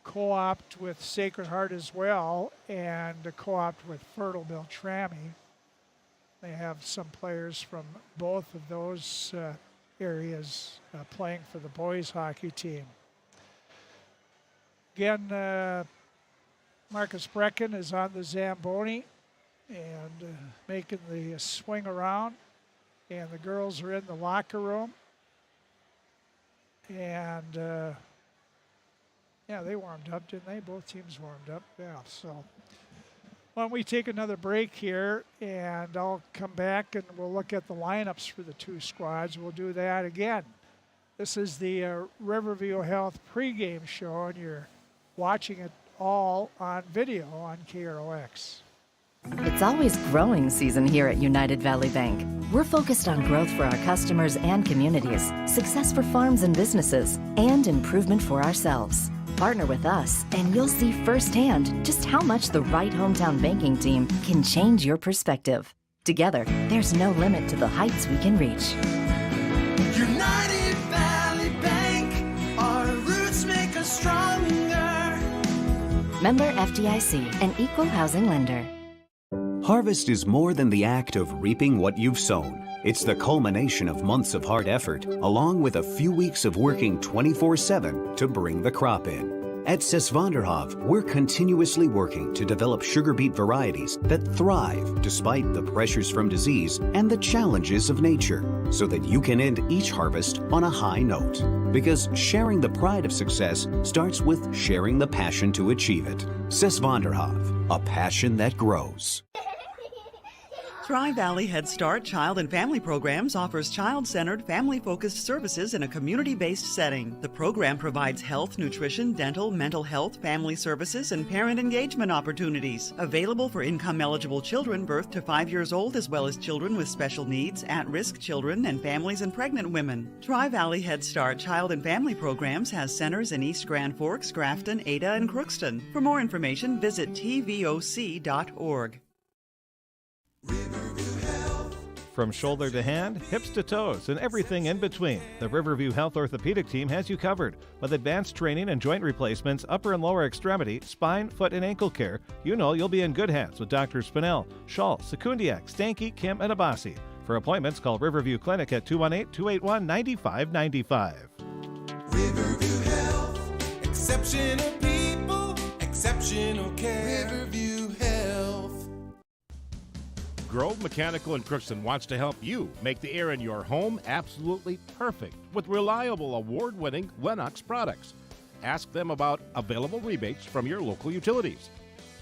co-opt with Sacred Heart as well, and co-opt with Fertile Beltrami. They have some players from both of those areas playing for the boys hockey team. Again, Marcus Brecken is on the Zamboni and making the swing around, and the girls are in the locker room. And yeah, they warmed up, didn't they? Both teams warmed up. Yeah, so why don't we take another break here, and I'll come back and we'll look at the lineups for the two squads. We'll do that again. This is the Riverview Health pregame show, and you're watching it all on video on KROX. It's always growing season here at United Valley Bank. We're focused on growth for our customers and communities, success for farms and businesses, and improvement for ourselves. Partner with us, and you'll see firsthand just how much the right hometown banking team can change your perspective. Together, there's no limit to the heights we can reach. United Valley Bank, our roots make us stronger. Member FDIC, an equal housing lender. Harvest is more than the act of reaping what you've sown. It's the culmination of months of hard effort, along with a few weeks of working 24/7 to bring the crop in. At Sesvanderhof, we're continuously working to develop sugar beet varieties that thrive despite the pressures from disease and the challenges of nature, so that you can end each harvest on a high note. Because sharing the pride of success starts with sharing the passion to achieve it. Sesvanderhof, a passion that grows. Tri-Valley Head Start Child and Family Programs offers child-centered, family-focused services in a community-based setting. The program provides health, nutrition, dental, mental health, family services, and parent engagement opportunities. Available for income-eligible children birth to 5 years old, as well as children with special needs, at-risk children, and families and pregnant women. Tri-Valley Head Start Child and Family Programs has centers in East Grand Forks, Grafton, Ada, and Crookston. For more information, visit tvoc.org. From shoulder to hand, hips to toes, and everything in between, the Riverview Health Orthopedic Team has you covered. With advanced training and joint replacements, upper and lower extremity, spine, foot, and ankle care, you know you'll be in good hands with Dr. Spinell, Schall, Sekundiak, Stanky, Kim, and Abasi. For appointments, call Riverview Clinic at 218-281-9595. Riverview Health, exceptional people, exceptional care. Riverview Health. Grove Mechanical in Crookston wants to help you make the air in your home absolutely perfect with reliable, award-winning Lennox products. Ask them about available rebates from your local utilities.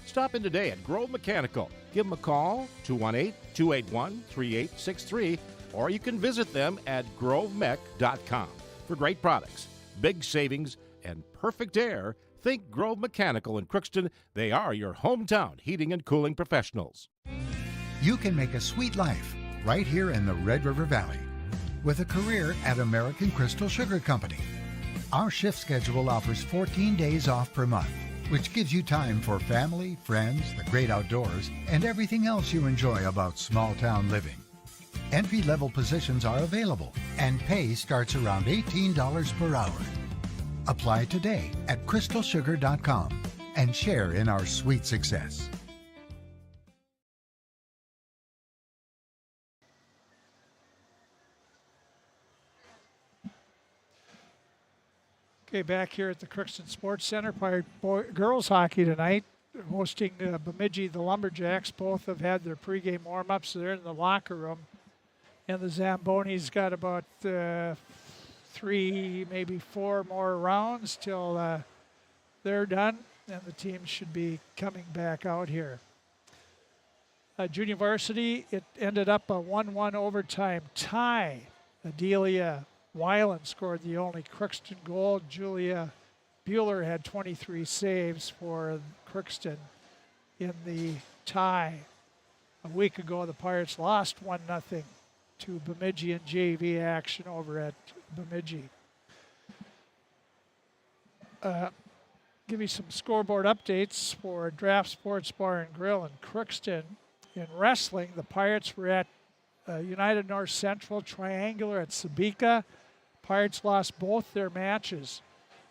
Stop in today at Grove Mechanical. Give them a call, 218-281-3863, or you can visit them at grovemech.com. For great products, big savings, and perfect air, think Grove Mechanical in Crookston. They are your hometown heating and cooling professionals. You can make a sweet life right here in the Red River Valley with a career at American Crystal Sugar Company. Our shift schedule offers 14 days off per month, which gives you time for family, friends, the great outdoors, and everything else you enjoy about small town living. Entry-level positions are available, and pay starts around $18 per hour. Apply today at crystalsugar.com and share in our sweet success. Okay, back here at the Crookston Sports Center, girls hockey tonight, hosting Bemidji, the Lumberjacks. Both have had their pregame warm-ups. They're in the locker room. And the Zambonis got about 3, maybe 4 more rounds till they're done, and the team should be coming back out here. Junior varsity, it ended up a 1-1 overtime tie. Adelia Weiland scored the only Crookston goal. Julia Bueller had 23 saves for Crookston in the tie. A week ago, the Pirates lost 1-0 to Bemidji in JV action over at Bemidji. Give you some scoreboard updates for Draft Sports Bar and Grill in Crookston. In wrestling, the Pirates were at United North Central Triangular at Sabika. Pirates lost both their matches.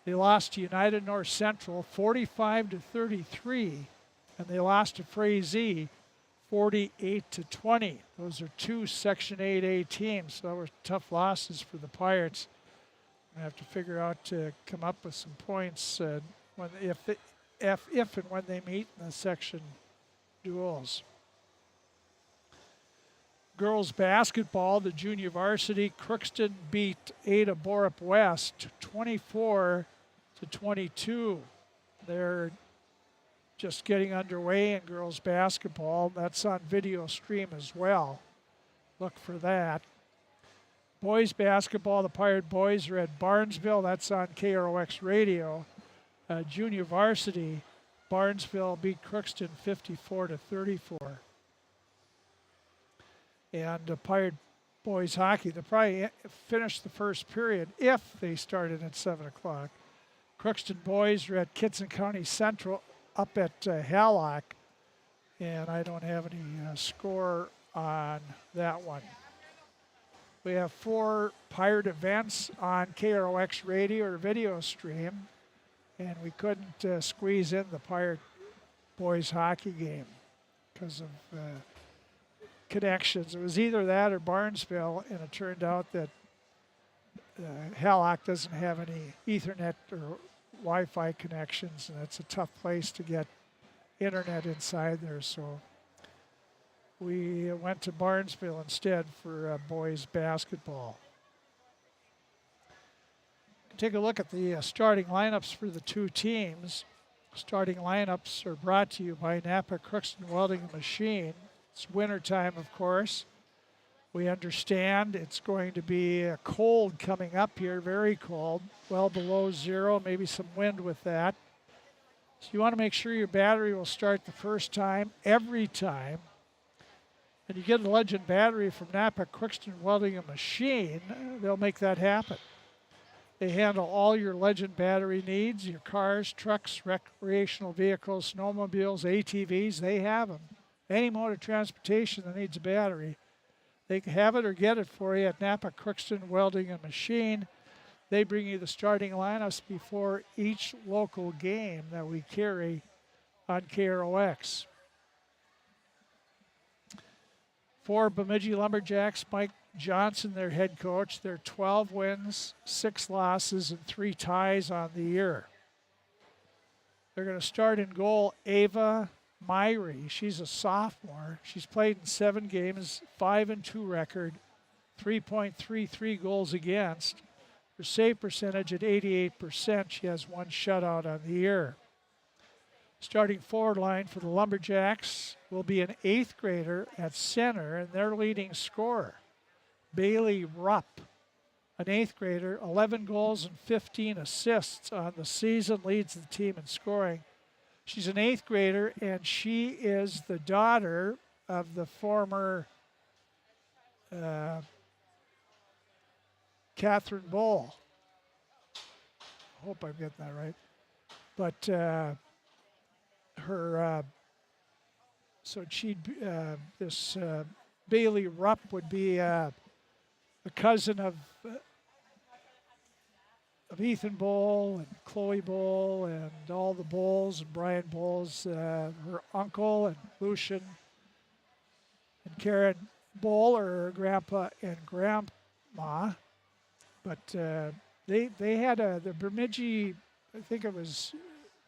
They lost to United North Central 45-33, and they lost to Frazee 48-20. Those are 2 Section 8A teams, so those were tough losses for the Pirates. We have to figure out to come up with some points if and when they meet in the section duels. Girls basketball, the junior varsity, Crookston beat Ada Borup West 24-22. They're just getting underway in girls basketball. That's on video stream as well. Look for that. Boys basketball, the Pirate Boys are at Barnesville. That's on KROX Radio. Junior varsity, Barnesville beat Crookston 54-34. And Pirate boys hockey, they'll probably finish the first period if they started at 7 o'clock. Crookston boys are at Kitson County Central up at Hallock, and I don't have any score on that one. We have 4 Pirate events on KROX Radio or video stream, and we couldn't squeeze in the Pirate boys hockey game because of connections. It was either that or Barnesville, and it turned out that Hallock doesn't have any Ethernet or Wi-Fi connections, and it's a tough place to get internet inside there, so we went to Barnesville instead for boys basketball. Take a look at the starting lineups for the 2 teams. Starting lineups are brought to you by Napa Crookston Welding Machine. It's winter time, of course. We understand it's going to be cold coming up here, very cold, well below zero, maybe some wind with that. So you want to make sure your battery will start the first time, every time. And you get a Legend battery from Napa Crookston Welding Machine, they'll make that happen. They handle all your Legend battery needs, your cars, trucks, recreational vehicles, snowmobiles, ATVs, they have them. Any mode of transportation that needs a battery, they can have it or get it for you at Napa Crookston Welding and Machine. They bring you the starting lineups before each local game that we carry on KROX. For Bemidji Lumberjacks, Mike Johnson, their head coach. They're 12 wins, 6 losses, and 3 ties on the year. They're going to start in goal Ava Myrie. She's a sophomore. She's played in 7 games, 5-2 record, 3.33 goals against. Her save percentage at 88%. She has 1 shutout on the year. Starting forward line for the Lumberjacks will be an 8th grader at center and their leading scorer, Bailey Rupp, an 8th grader, 11 goals and 15 assists on the season, leads the team in scoring. She's an 8th grader, and she is the daughter of the former Catherine Bowl. I hope I'm getting that right. But Bailey Rupp would be a cousin of Ethan Bowl and Chloe Bowl and all the Bowls and Brian Bowles, her uncle and Lucian and Karen Bowl are her grandpa and grandma. But they had the Bemidji, I think it was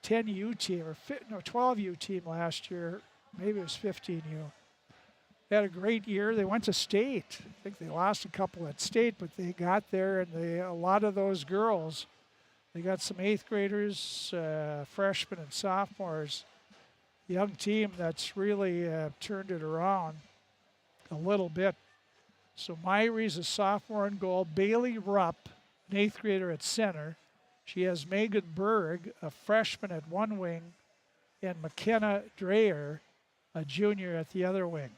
10U team or 12U team last year. Maybe it was 15U. They had a great year. They went to state. I think they lost a couple at state, but they got there, and a lot of those girls, they got some 8th graders, freshmen and sophomores, young team that's really turned it around a little bit. So Myrie's a sophomore in goal. Bailey Rupp, an 8th grader at center. She has Megan Berg, a freshman at one wing, and McKenna Dreyer, a junior at the other wing.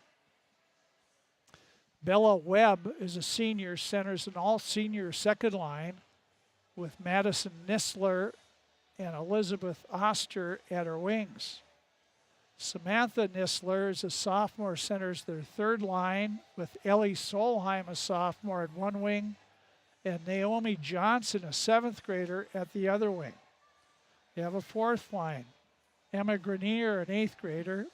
Bella Webb is a senior, centers an all-senior second line with Madison Nisler and Elizabeth Oster at her wings. Samantha Nisler is a sophomore, centers their third line with Ellie Solheim, a sophomore, at one wing, and Naomi Johnson, a 7th grader, at the other wing. They have a 4th line. Emma Grenier, an 8th grader,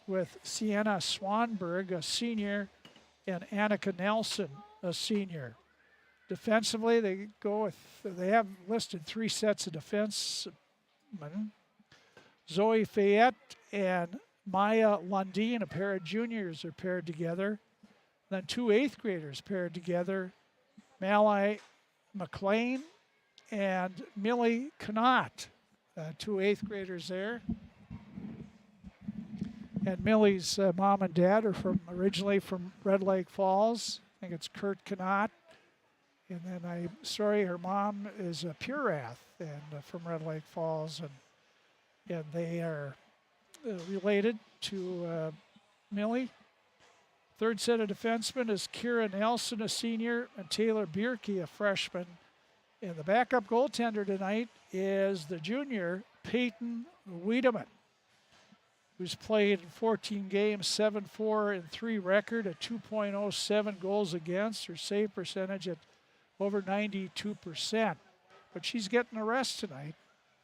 with Sienna Swanberg, a senior, and Annika Nelson, a senior. Defensively, they have listed 3 sets of defensemen. Zoe Fayette and Maya Lundeen, a pair of juniors, are paired together. Then 2 8th graders paired together, Malai McLean and Millie Knott, 2 8th graders there. And Millie's mom and dad are originally from Red Lake Falls. I think it's Kurt Knott. And then her mom is a Purath and from Red Lake Falls, and they are related to Millie. Third set of defensemen is Kira Nelson, a senior, and Taylor Bierke, a freshman. And the backup goaltender tonight is the junior, Peyton Wiedemann, who's played in 14 games, 7-4-3 record, a 2.07 goals against, her save percentage at over 92%. But she's getting a rest tonight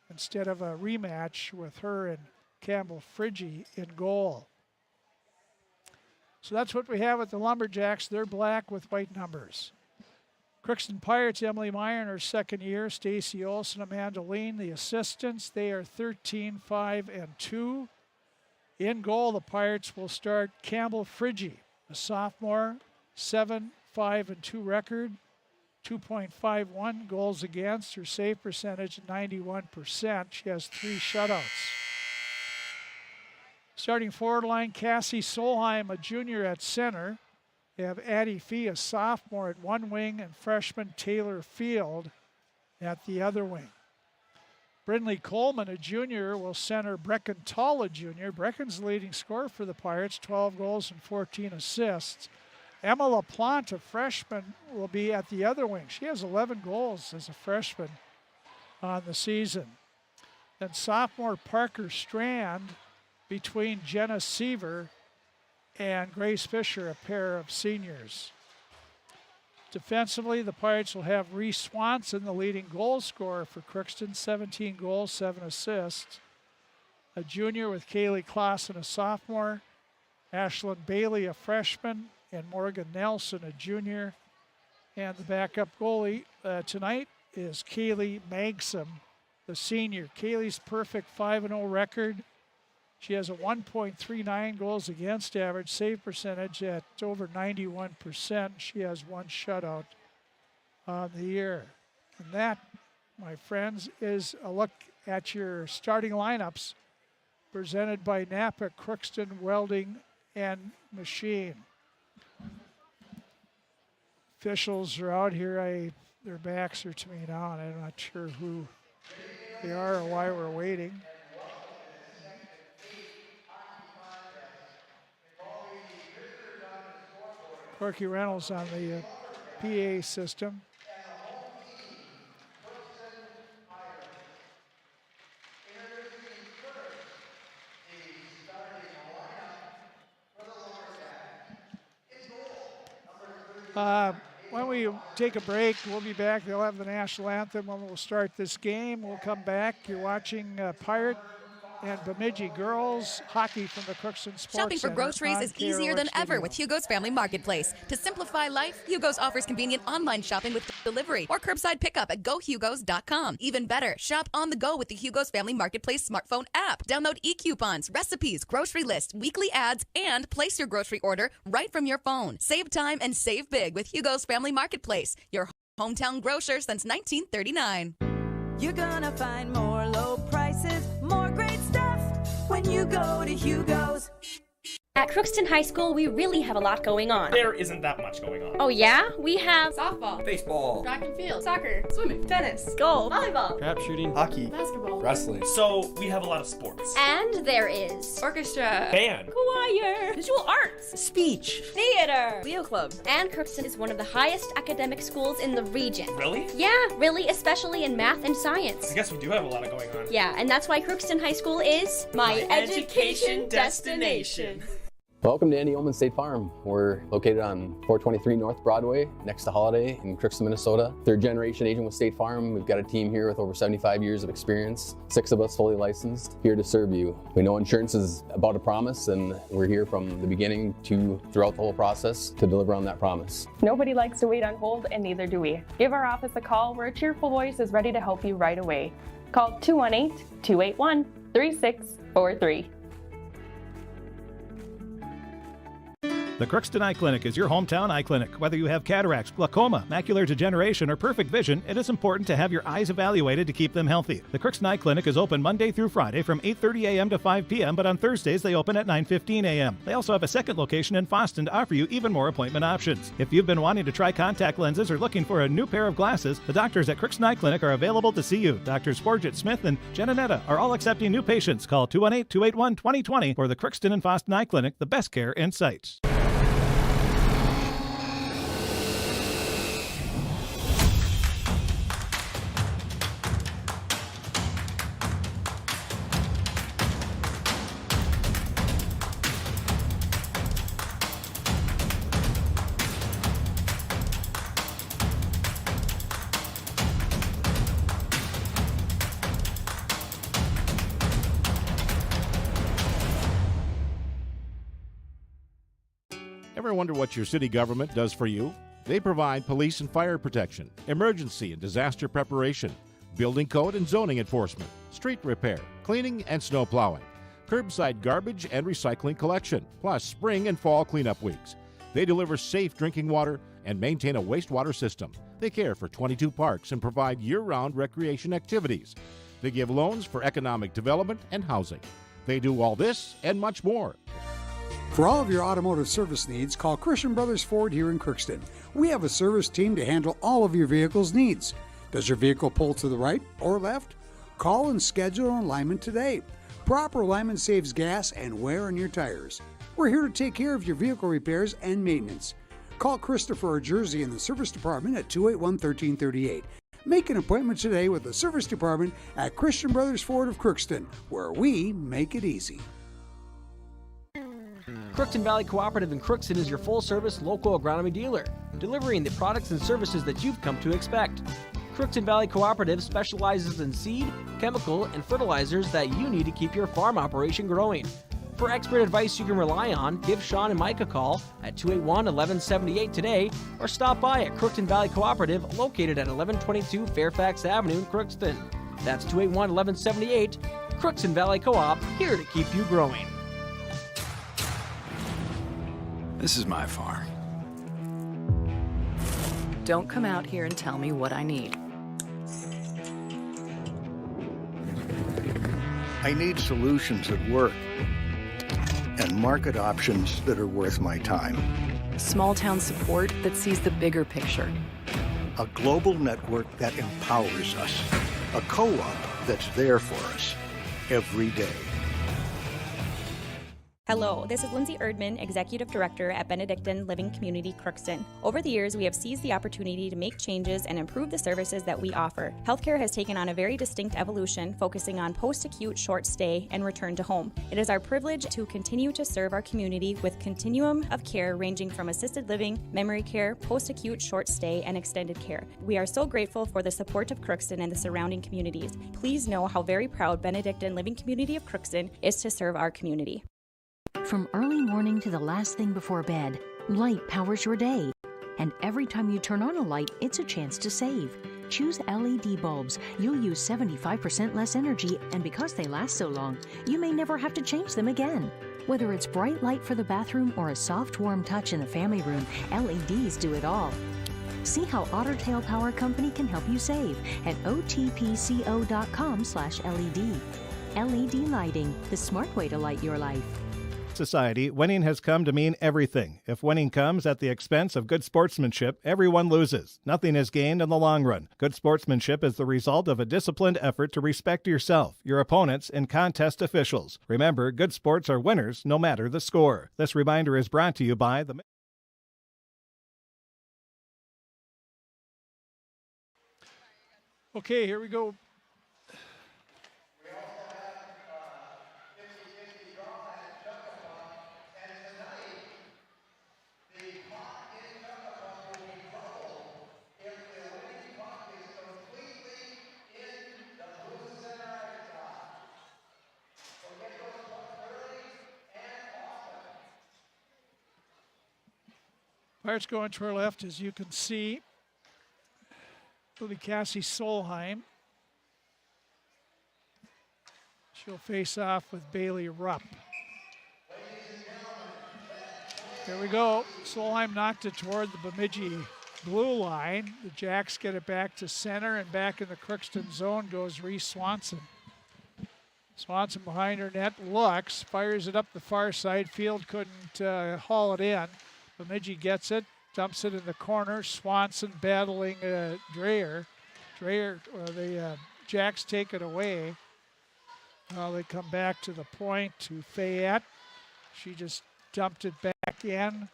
instead of a rematch with her and Campbell Friggy in goal. So that's what we have at the Lumberjacks. They're black with white numbers. Crookston Pirates, Emily Meyer in her second year, Stacy Olson, Amanda Lean, the assistants. They are 13-5-2. In goal, the Pirates will start Campbell Friggy, a sophomore, 7-5-2 record, 2.51 goals against. Her save percentage 91%. She has 3 shutouts. Starting forward line, Cassie Solheim, a junior at center. They have Addie Fee, a sophomore at one wing, and freshman Taylor Field at the other wing. Brindley Coleman, a junior, will center Brecken Tull, a junior. Brecken's the leading scorer for the Pirates, 12 goals and 14 assists. Emma LaPlante, a freshman, will be at the other wing. She has 11 goals as a freshman on the season. Then sophomore Parker Strand between Jenna Seaver and Grace Fisher, a pair of seniors. Defensively, the Pirates will have Reese Swanson, the leading goal scorer for Crookston, 17 goals, 7 assists. A junior with Kaylee Clausen, a sophomore. Ashlyn Bailey, a freshman, and Morgan Nelson, a junior. And the backup goalie tonight is Kaylee Magsom, the senior. Kaylee's perfect 5-0 record. She has a 1.39 goals against average, save percentage at over 91%. She has 1 shutout on the year. And that, my friends, is a look at your starting lineups presented by Napa Crookston Welding and Machine. Officials are out here. Their backs are to me now, and I'm not sure who they are or why we're waiting. Corky Reynolds on the PA system. When we take a break, we'll be back. They'll have the national anthem when we'll start this game. We'll come back. You're watching Pirate and Bemidji girls hockey from the Crookston Sports Shopping for Center groceries on is easier KROX than ever Video. with Hugo's Family Marketplace. To simplify life, Hugo's offers convenient online shopping with delivery or curbside pickup at gohugos.com. Even better, shop on the go with the Hugo's Family Marketplace smartphone app. Download e-coupons, recipes, grocery lists, weekly ads, and place your grocery order right from your phone. Save time and save big with Hugo's Family Marketplace, your hometown grocer since 1939. You're gonna find more low prices, more great stuff when you go to Hugo's. At Crookston High School, we really have a lot going on. There isn't that much going on. Oh yeah? We have Softball, baseball, track and field, soccer, swimming, tennis, golf, volleyball, trap shooting, hockey, basketball, wrestling. So we have a lot of sports. and there is orchestra, Band, choir, visual arts, Speech, theater, Leo Club. And Crookston is one of the highest academic schools in the region. Really? Yeah, really, especially in math and science. I guess we do have a lot of going on. Yeah, and that's why Crookston High School is my education destination. Welcome to Andy Ullman State Farm. We're located on 423 North Broadway, next to Holiday in Crookston, Minnesota. Third generation agent with State Farm. We've got a team here with over 75 years of experience, 6 of us fully licensed, here to serve you. We know insurance is about a promise, and we're here from the beginning to throughout the whole process to deliver on that promise. Nobody likes to wait on hold, and neither do we. Give our office a call where a cheerful voice is ready to help you right away. Call 218-281-3643. The Crookston Eye Clinic is your hometown eye clinic. Whether you have cataracts, glaucoma, macular degeneration, or perfect vision, it is important to have your eyes evaluated to keep them healthy. The Crookston Eye Clinic is open Monday through Friday from 8:30 a.m. to 5 p.m., but on Thursdays they open at 9:15 a.m. They also have a second location in Foston to offer you even more appointment options. If you've been wanting to try contact lenses or looking for a new pair of glasses, the doctors at Crookston Eye Clinic are available to see you. Drs. Forget Smith and Jananetta are all accepting new patients. Call 218-281-2020 for the Crookston and Foston Eye Clinic, the best care in sight. Ever wonder what your city government does for you? They provide police and fire protection, emergency and disaster preparation, building code and zoning enforcement, street repair, cleaning and snow plowing, curbside garbage and recycling collection, plus spring and fall cleanup weeks. They deliver safe drinking water and maintain a wastewater system. They care for 22 parks and provide year-round recreation activities. They give loans for economic development and housing. They do all this and much more. For all of your automotive service needs, call Christian Brothers Ford here in Crookston. We have a service team to handle all of your vehicle's needs. Does your vehicle pull to the right or left? Call and schedule an alignment today. Proper alignment saves gas and wear on your tires. We're here to take care of your vehicle repairs and maintenance. Call Christopher or Jersey in the service department at 281-1338. Make an appointment today with the service department at Christian Brothers Ford of Crookston, where we make it easy. Crookston Valley Cooperative in Crookston is your full-service local agronomy dealer, delivering the products and services that you've come to expect. Crookston Valley Cooperative specializes in seed, chemical, and fertilizers that you need to keep your farm operation growing. For expert advice you can rely on, give Sean and Mike a call at 281-1178 today or stop by at Crookston Valley Cooperative located at 1122 Fairfax Avenue in Crookston. That's 281-1178. Crookston Valley Co-op, here to keep you growing. This is my farm. Don't come out here and tell me what I need. I need solutions that work and market options that are worth my time. Small town support that sees the bigger picture. A global network that empowers us. A co-op that's there for us every day. Hello, this is Lindsay Erdman, Executive Director at Benedictine Living Community Crookston. Over the years, we have seized the opportunity to make changes and improve the services that we offer. Healthcare has taken on a very distinct evolution, focusing on post-acute, short stay, and return to home. It is our privilege to continue to serve our community with continuum of care ranging from assisted living, memory care, post-acute, short stay, and extended care. We are so grateful for the support of Crookston and the surrounding communities. Please know how very proud Benedictine Living Community of Crookston is to serve our community. From early morning to the last thing before bed, light powers your day. And every time you turn on a light, it's a chance to save. Choose LED bulbs. You'll use 75% less energy, and because they last so long, you may never have to change them again. Whether it's bright light for the bathroom or a soft, warm touch in the family room, LEDs do it all. See how Otter Tail Power Company can help you save at otpco.com/LED. LED lighting, the smart way to light your life. Society, winning has come to mean everything. If winning comes at the expense of good sportsmanship, everyone loses. Nothing is gained in the long run. Good sportsmanship is the result of a disciplined effort to respect yourself, your opponents, and contest officials. Remember, good sports are winners no matter the score. This reminder is brought to you by the... Okay, here we go. Pirates going to our left, as you can see. It'll be Cassie Solheim. She'll face off with Bailey Rupp. There we go. Solheim knocked it toward the Bemidji blue line. The Jacks get it back to center, and back in the Crookston zone goes Reese Swanson. Swanson behind her net, looks, fires it up the far side. Field couldn't haul it in. Bemidji gets it, dumps it in the corner. Swanson battling Dreyer. The Jacks take it away. They come back to the point to Fayette. She just dumped it back in.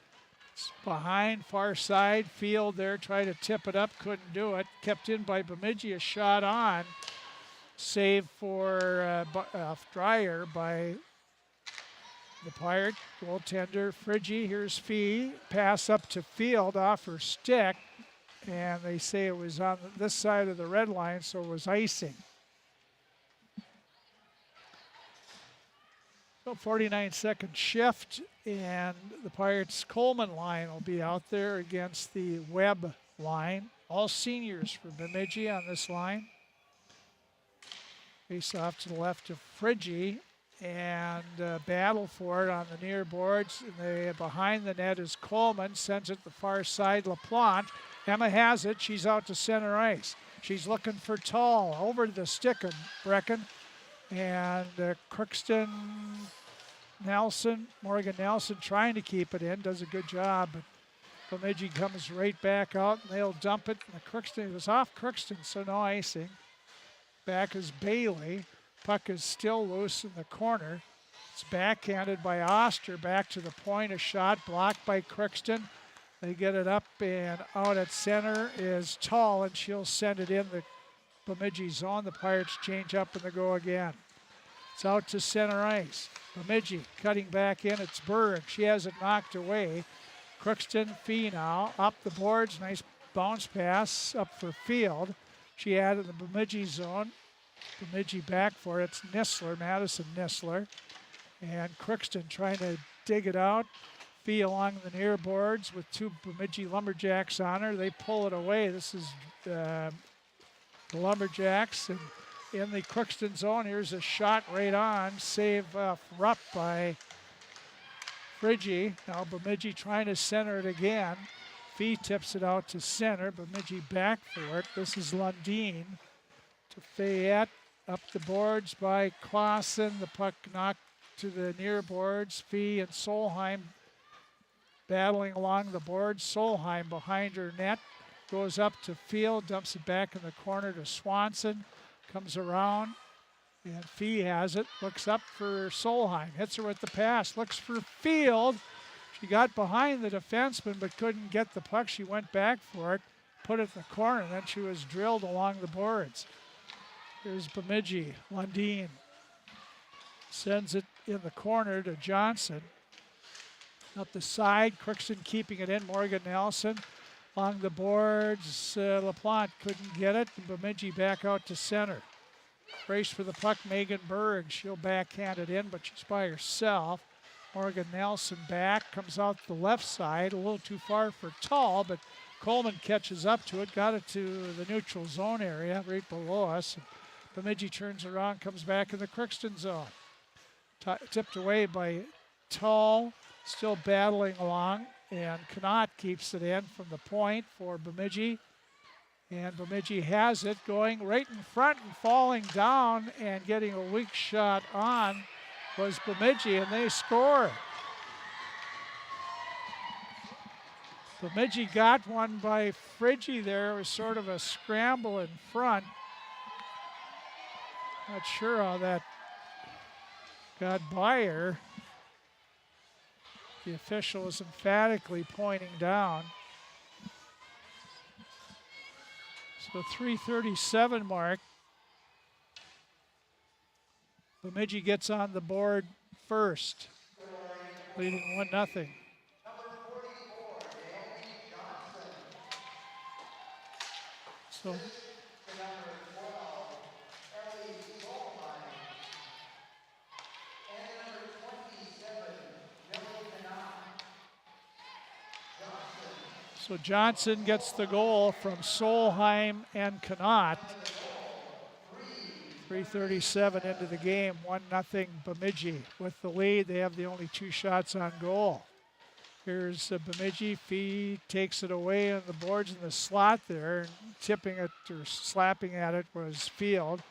It's behind, far side. Field there, try to tip it up, couldn't do it. Kept in by Bemidji, a shot on. Save for Dreyer by the Pirate goaltender. Friggy, here's Fee. Pass up to Field off her stick. And they say it was on this side of the red line, so it was icing. So 49-second shift, and the Pirates' Coleman line will be out there against the Webb line. All seniors for Bemidji on this line. Face off to the left of Friggy, and battle for it on the near boards. And behind the net is Coleman, sends it the far side, LaPlante. Emma has it. She's out to center ice. She's looking for Tall over to the stick of Brecken. And Crookston Morgan Nelson trying to keep it in, does a good job. But Bemidji comes right back out, and they'll dump it. And it was off Crookston, so no icing. Back is Bailey. Puck is still loose in the corner. It's backhanded by Oster. Back to the point. A shot blocked by Crookston. They get it up, and out at center is Tall, and she'll send it in the Bemidji zone. The Pirates change up, and they go again. It's out to center ice. Bemidji cutting back in. It's Berg. She has it knocked away. Crookston Fee now up the boards. Nice bounce pass up for Field. She had it in the Bemidji zone. Bemidji back for it. It's Nissler, Madison Nissler. And Crookston trying to dig it out. Fee along the near boards with two Bemidji Lumberjacks on her. They pull it away. This is the Lumberjacks. And in the Crookston zone, here's a shot right on. Save Rupp by Friggy. Now Bemidji trying to center it again. Fee tips it out to center. Bemidji back for it. This is Lundeen to Fayette. Up the boards by Clausen. The puck knocked to the near boards. Fee and Solheim battling along the boards. Solheim behind her net. Goes up to Field. Dumps it back in the corner to Swanson. Comes around. And Fee has it. Looks up for Solheim. Hits her with the pass. Looks for Field. She got behind the defenseman but couldn't get the puck. She went back for it. Put it in the corner. And then she was drilled along the boards. Here's Bemidji. Lundeen sends it in the corner to Johnson. Up the side. Crookston keeping it in. Morgan Nelson along the boards. LaPlante couldn't get it. And Bemidji back out to center. Race for the puck, Megan Berg. She'll backhand it in, but she's by herself. Morgan Nelson back, comes out the left side, a little too far for Tall, but Coleman catches up to it, got it to the neutral zone area right below us. Bemidji turns around, comes back in the Crookston zone. Tipped away by Tall, still battling along, and Connaught keeps it in from the point for Bemidji. And Bemidji has it going right in front and falling down and getting a weak shot on was Bemidji, and they score. Bemidji got one by Friggy there. It was sort of a scramble in front. Not sure how that got by her. The official is emphatically pointing down. So 3:37 mark. Bemidji gets on the board first, leading 1-0. So So Johnson gets the goal from Solheim and Connaught. 3:37 into the game, 1-0 Bemidji. With the lead, they have the only two shots on goal. Here's Bemidji. Fee takes it away on the boards in the slot there. Tipping it or slapping at it was Field.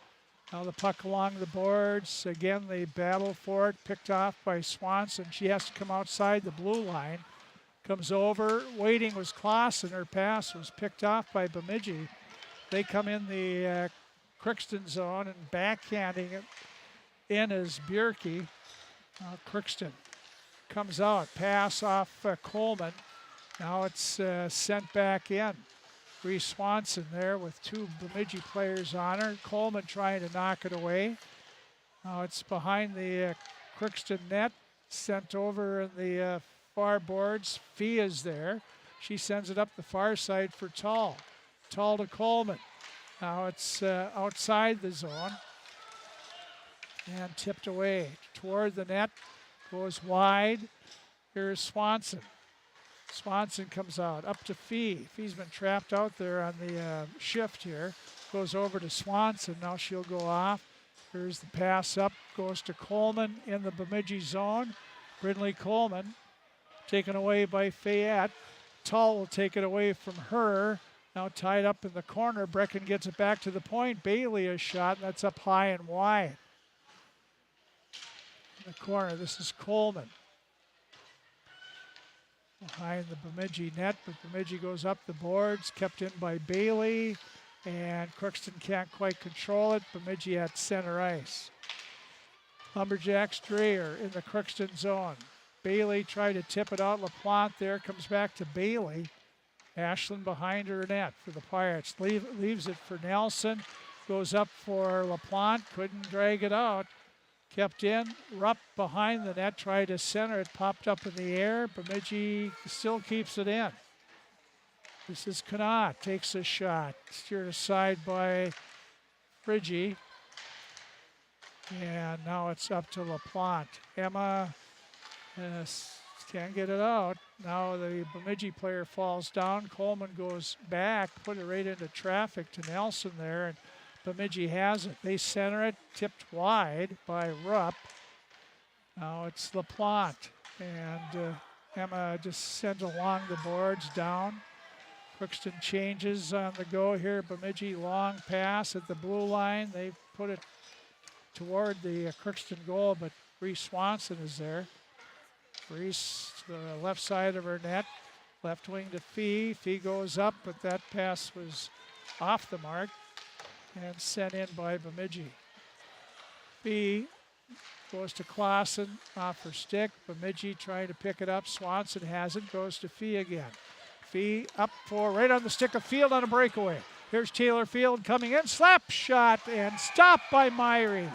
Now the puck along the boards. Again, they battle for it. Picked off by Swanson. She has to come outside the blue line. Comes over. Waiting was Clausen. Her pass was picked off by Bemidji. They come in the Crookston zone and backhanding it in is Bjerke. Crookston comes out. Pass off Coleman. Now it's sent back in. Reese Swanson there with two Bemidji players on her. Coleman trying to knock it away. Now it's behind the Crookston net. Sent over in the far boards. Fee is there. She sends it up the far side for Tall. Tall to Coleman. Now it's outside the zone and tipped away toward the net. Goes wide. Here's Swanson. Swanson comes out up to Fee. Fee's been trapped out there on the shift here. Goes over to Swanson. Now she'll go off. Here's the pass up, goes to Coleman in the Bemidji zone. Brindley Coleman taken away by Fayette. Tull will take it away from her. Now tied up in the corner. Brecken gets it back to the point. Bailey a shot, and that's up high and wide. In the corner, this is Coleman. Behind the Bemidji net, but Bemidji goes up the boards, kept in by Bailey, and Crookston can't quite control it. Bemidji at center ice. Lumberjacks Dreyer in the Crookston zone. Bailey tried to tip it out. LaPlante there, comes back to Bailey. Ashland behind her net for the Pirates. Leaves it for Nelson. Goes up for LaPlante, couldn't drag it out. Kept in. Rupp behind the net, tried to center it, popped up in the air. Bemidji still keeps it in. This is Connaught, takes a shot. Steered aside by Friggy. And now it's up to LaPlante. Emma can't get it out. Now the Bemidji player falls down. Coleman goes back, put it right into traffic to Nelson there, and Bemidji has it. They center it, tipped wide by Rupp. Now it's LaPlante, and Emma just sends along the boards down. Crookston changes on the go here. Bemidji long pass at the blue line. They put it toward the Crookston goal, but Reese Swanson is there. Reese to the left side of her net, left wing to Fee. Fee goes up, but that pass was off the mark and sent in by Bemidji. Fee goes to Clausen off her stick. Bemidji trying to pick it up. Swanson has it, goes to Fee again. Fee up for right on the stick of Field on a breakaway. Here's Taylor Field coming in, slap shot and stopped by Myrie.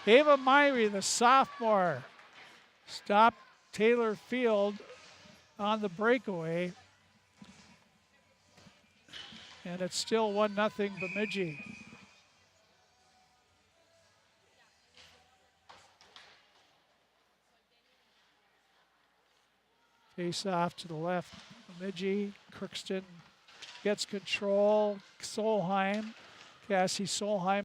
Ava Myrie, the sophomore, stopped Taylor Field on the breakaway. And it's still 1-0 Bemidji. Face off to the left. Bemidji, Crookston gets control. Solheim, Cassie Solheim